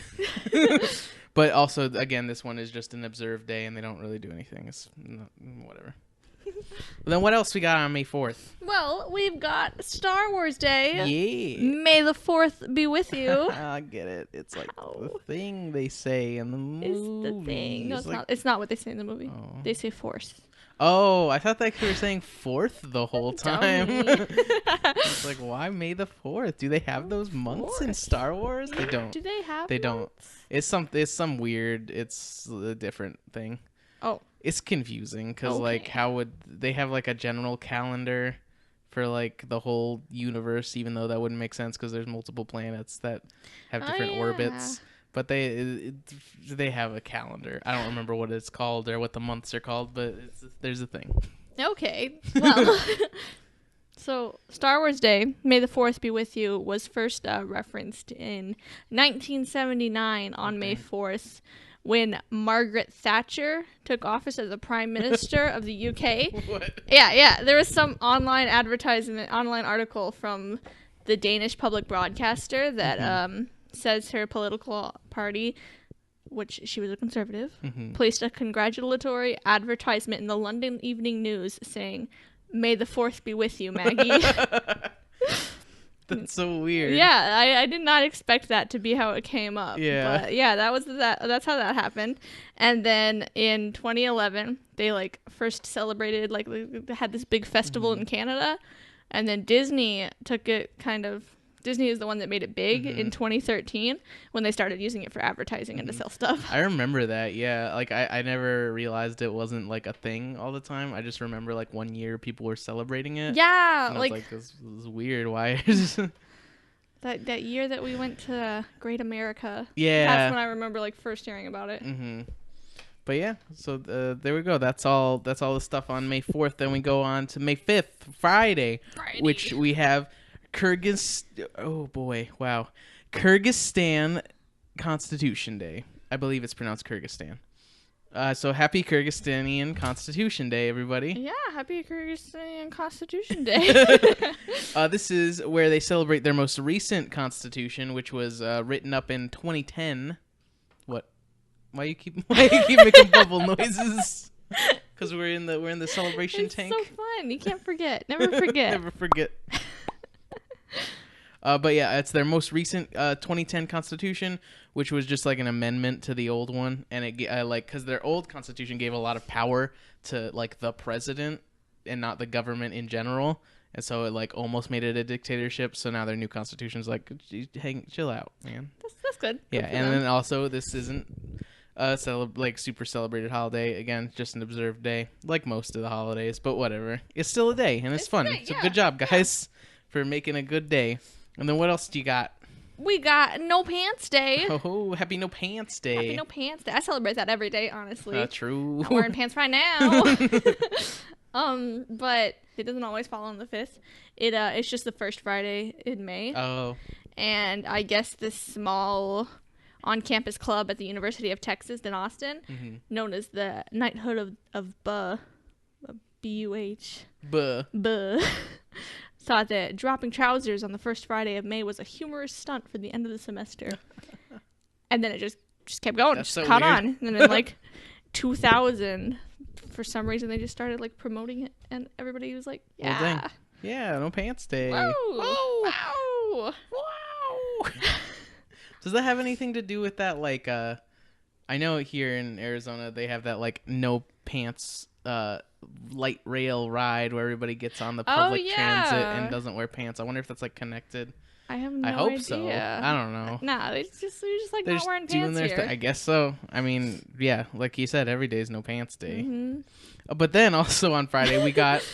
But also, again, this one is just an observed day, and they don't really do anything. It's whatever. Then what else we got on May 4th? Well, we've got Star Wars Day. Yeah. May the 4th be with you. I get it. It's like the thing they say in the movie. It's the thing. No, it's not. It's not what they say in the movie. Oh. They say Force. Oh, I thought they were saying 4th the whole time. Dummy. It's like, why May the 4th? Do they have those months in Star Wars? They don't. Do they have They months? don't. It's some weird. It's a different thing. Oh. It's confusing because Okay. like how would they have like a general calendar for like the whole universe, even though that wouldn't make sense because there's multiple planets that have different orbits. But they have a calendar. I don't remember what it's called or what the months are called, but there's a thing. Okay. Well, so Star Wars Day, May the 4th be with you, was first referenced in 1979 on May 4th when Margaret Thatcher took office as the Prime Minister of the UK. What? Yeah. There was some online article from the Danish public broadcaster that says her political party, which she was a conservative, placed a congratulatory advertisement in the London Evening News saying, "May the 4th be with you, Maggie." That's so weird. Yeah, I did not expect that to be how it came up. Yeah. But yeah, that's how that happened. And then in 2011, they like first celebrated, like they had this big festival in Canada, and then Disney took it Disney is the one that made it big in 2013 when they started using it for advertising and to sell stuff. I remember that, yeah. Like, I never realized it wasn't, like, a thing all the time. I just remember, like, one year people were celebrating it. Yeah, and like, I was like, this is weird. Why? that year that we went to Great America. Yeah. That's when I remember, like, first hearing about it. But, yeah, so there we go. That's all the stuff on May 4th. Then we go on to May 5th, Friday. Which we have Kyrgyzstan Constitution Day. I believe it's pronounced Kyrgyzstan. So happy Kyrgyzstanian Constitution Day, everybody. Yeah, happy Kyrgyzstan Constitution Day. This is where they celebrate their most recent constitution, which was written up in 2010. What? Why you keep making bubble noises? Because we're in the celebration tank. It's so fun. You can't forget. Never forget. Never forget. But yeah, it's their most recent 2010 constitution, which was just like an amendment to the old one, and it because their old constitution gave a lot of power to like the president and not the government in general, and so it like almost made it a dictatorship. So now their new constitution's like, chill out, man. That's good. Yeah, and then also this isn't a super celebrated holiday. Again, just an observed day, like most of the holidays, but whatever. It's still a day, and it's fun. Great, so yeah. good job, guys, for making a good day. And then what else do you got? We got No Pants Day. Oh, happy No Pants Day. Happy No Pants Day. I celebrate that every day, honestly. True. I'm wearing pants right now. But it doesn't always fall on the 5th. It's just the first Friday in May. Oh. And I guess this small on-campus club at the University of Texas in Austin, known as the Knighthood of Buh, B-U-H. Buh. Buh. Thought that dropping trousers on the first Friday of May was a humorous stunt for the end of the semester. And then it just kept going. That's just so caught weird. on. And then like 2000, for some reason, they just started like promoting it. And everybody was like, Well, yeah. dang. Yeah, no pants day. Whoa. Whoa. Wow. Wow. Does that have anything to do with that? Like, I know here in Arizona, they have that like no pants light rail ride where everybody gets on the public transit and doesn't wear pants. I wonder if that's like connected. I have no idea. I hope so. I don't know. Nah, they're just like They're not just wearing doing pants their here. I guess so. I mean, yeah, like you said, every day is no pants day. Mm-hmm. But then also on Friday we got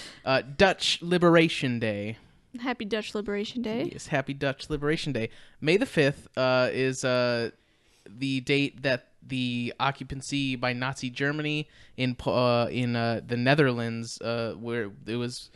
Dutch Liberation Day. Happy Dutch Liberation Day. Yes, Happy Dutch Liberation Day. May the 5th is the date that the occupancy by Nazi Germany in the Netherlands, where it was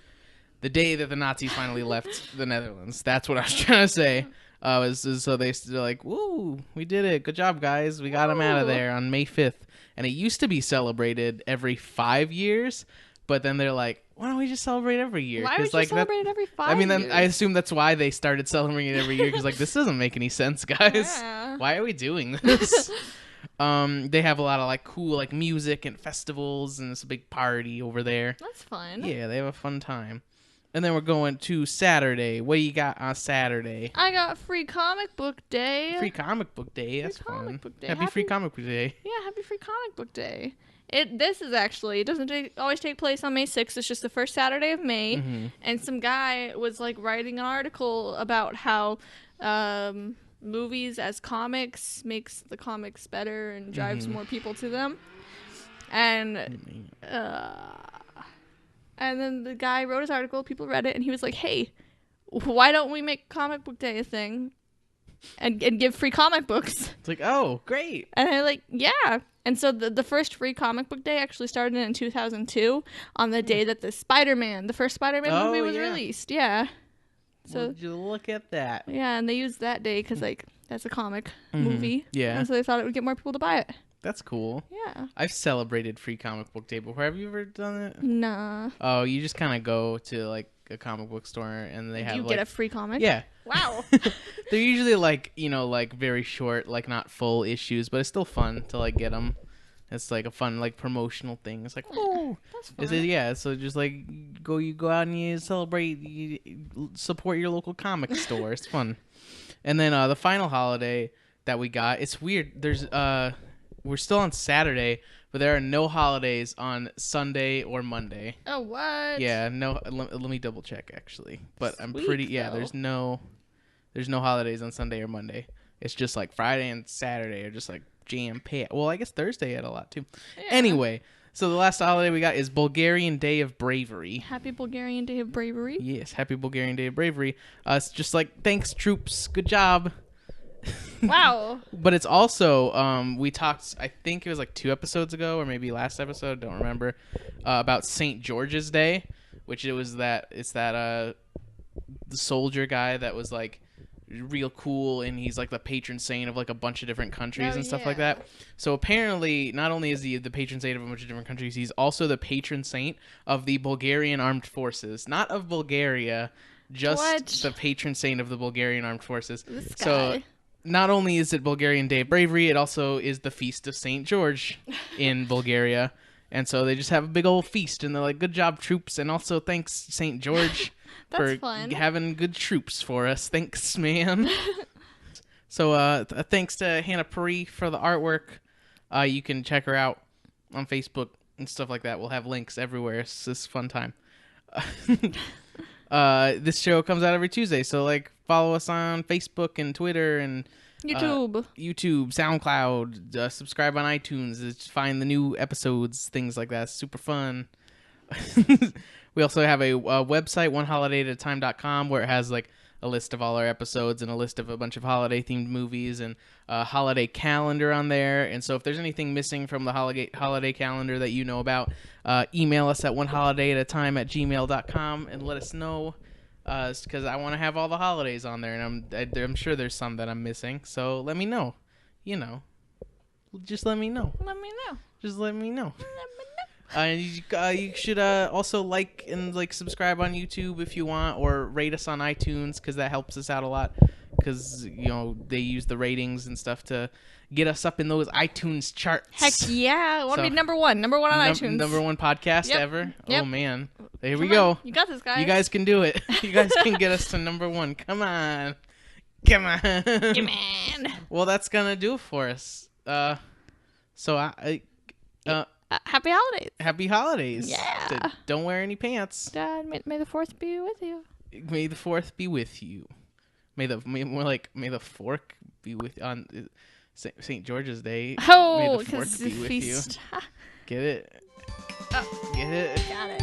the day that the Nazis finally left the Netherlands. That's what I was trying to say. So they're like, woo, we did it. Good job, guys. We got them out of there on May 5th. And it used to be celebrated every 5 years, but then they're like, why don't we just celebrate every year? Why would you like celebrate it every 5 I mean, then years? I assume that's why they started celebrating it every year, because like, this doesn't make any sense, guys. Yeah. Why are we doing this? They have a lot of like cool like music and festivals, and it's a big party over there. That's fun. Yeah, they have a fun time. And then we're going to Saturday. What do you got on Saturday? I got free comic book day. Free comic book day. That's Free comic fun. book day. Happy free comic book day. Yeah, happy free comic book day. This is actually, it doesn't always take place on May 6th. It's just the first Saturday of May. Mm-hmm. And some guy was like writing an article about how movies as comics makes the comics better and drives more people to them. And then the guy wrote his article, people read it, and he was like, hey, why don't we make comic book day a thing and give free comic books? It's like, oh, great. And I'm like, yeah. And so the first free comic book day actually started in 2002 on the day that the first Spider-Man movie was released. Yeah. So would you look at that? yeah, and they used that day because like that's a comic movie. Yeah. And so they thought it would get more people to buy it. That's cool. Yeah. I've celebrated free comic book day before. Have you ever done it? Nah. Oh, you just kind of go to like a comic book store and they have You like, get a free comic? yeah. Wow. They're usually like, like very short, like not full issues, but it's still fun to like get them. It's like a fun like promotional thing. It's like, oh, That's fun. is it? Yeah. So just like you go out and you celebrate, you support your local comic store. It's fun. And then the final holiday that we got, it's weird. There's we're still on Saturday, but there are no holidays on Sunday or Monday. Oh, what? Yeah, no. Let me double check actually, but I'm Sweet, pretty. Yeah, though. there's no holidays on Sunday or Monday. It's just like Friday and Saturday are just like jam packed. Well, I guess Thursday had a lot too. Yeah. Anyway, so the last holiday we got is Bulgarian Day of Bravery. Happy Bulgarian Day of Bravery. Yes, happy Bulgarian Day of Bravery. It's just like, thanks troops, good job. Wow. But it's also we talked, I think it was like 2 episodes ago or maybe last episode, don't remember, about St. George's Day, which it's that the soldier guy that was like real cool, and he's like the patron saint of like a bunch of different countries and stuff like that. So apparently not only is he the patron saint of a bunch of different countries, he's also the patron saint of the Bulgarian Armed Forces, not of Bulgaria, just the patron saint of the Bulgarian Armed Forces. This guy. So not only is it Bulgarian Day of Bravery, it also is the feast of St. George in Bulgaria. And so they just have a big old feast, and they're like, good job, troops, and also thanks, St. George, for fun. having good troops for us. Thanks, man. So thanks to Hannah Puri for the artwork. You can check her out on Facebook and stuff like that. We'll have links everywhere. It's just a fun time. This show comes out every Tuesday, so like follow us on Facebook and Twitter and YouTube, SoundCloud, subscribe on iTunes, just find the new episodes, things like that. It's super fun. We also have a website, oneholidayatatime.com, where it has like a list of all our episodes and a list of a bunch of holiday themed movies and a holiday calendar on there. And so if there's anything missing from the holiday calendar that you know about, email us at oneholidayatatime@gmail.com and let us know, because I want to have all the holidays on there, and I'm sure there's some that I'm missing, so let me know. just let me know. Let me know. Just let me know. Let me know. You should also like and subscribe on YouTube if you want, or rate us on iTunes, because that helps us out a lot. Because they use the ratings and stuff to get us up in those iTunes charts. Heck yeah! I want to be number one on iTunes. Number one podcast ever. Yep. Oh man, there we Come on. go. You got this, guys. You guys can do it. You guys can get us to number one. Come on. Come on. Come on. Well, that's gonna do it for us. So happy holidays. Happy holidays. Yeah. Don't wear any pants. Dad, may the 4th be with you. May the 4th be with you. May the fork be with on St. George's Day. Oh, may the fork be with feast. you. Get it? Oh, Get it? got it.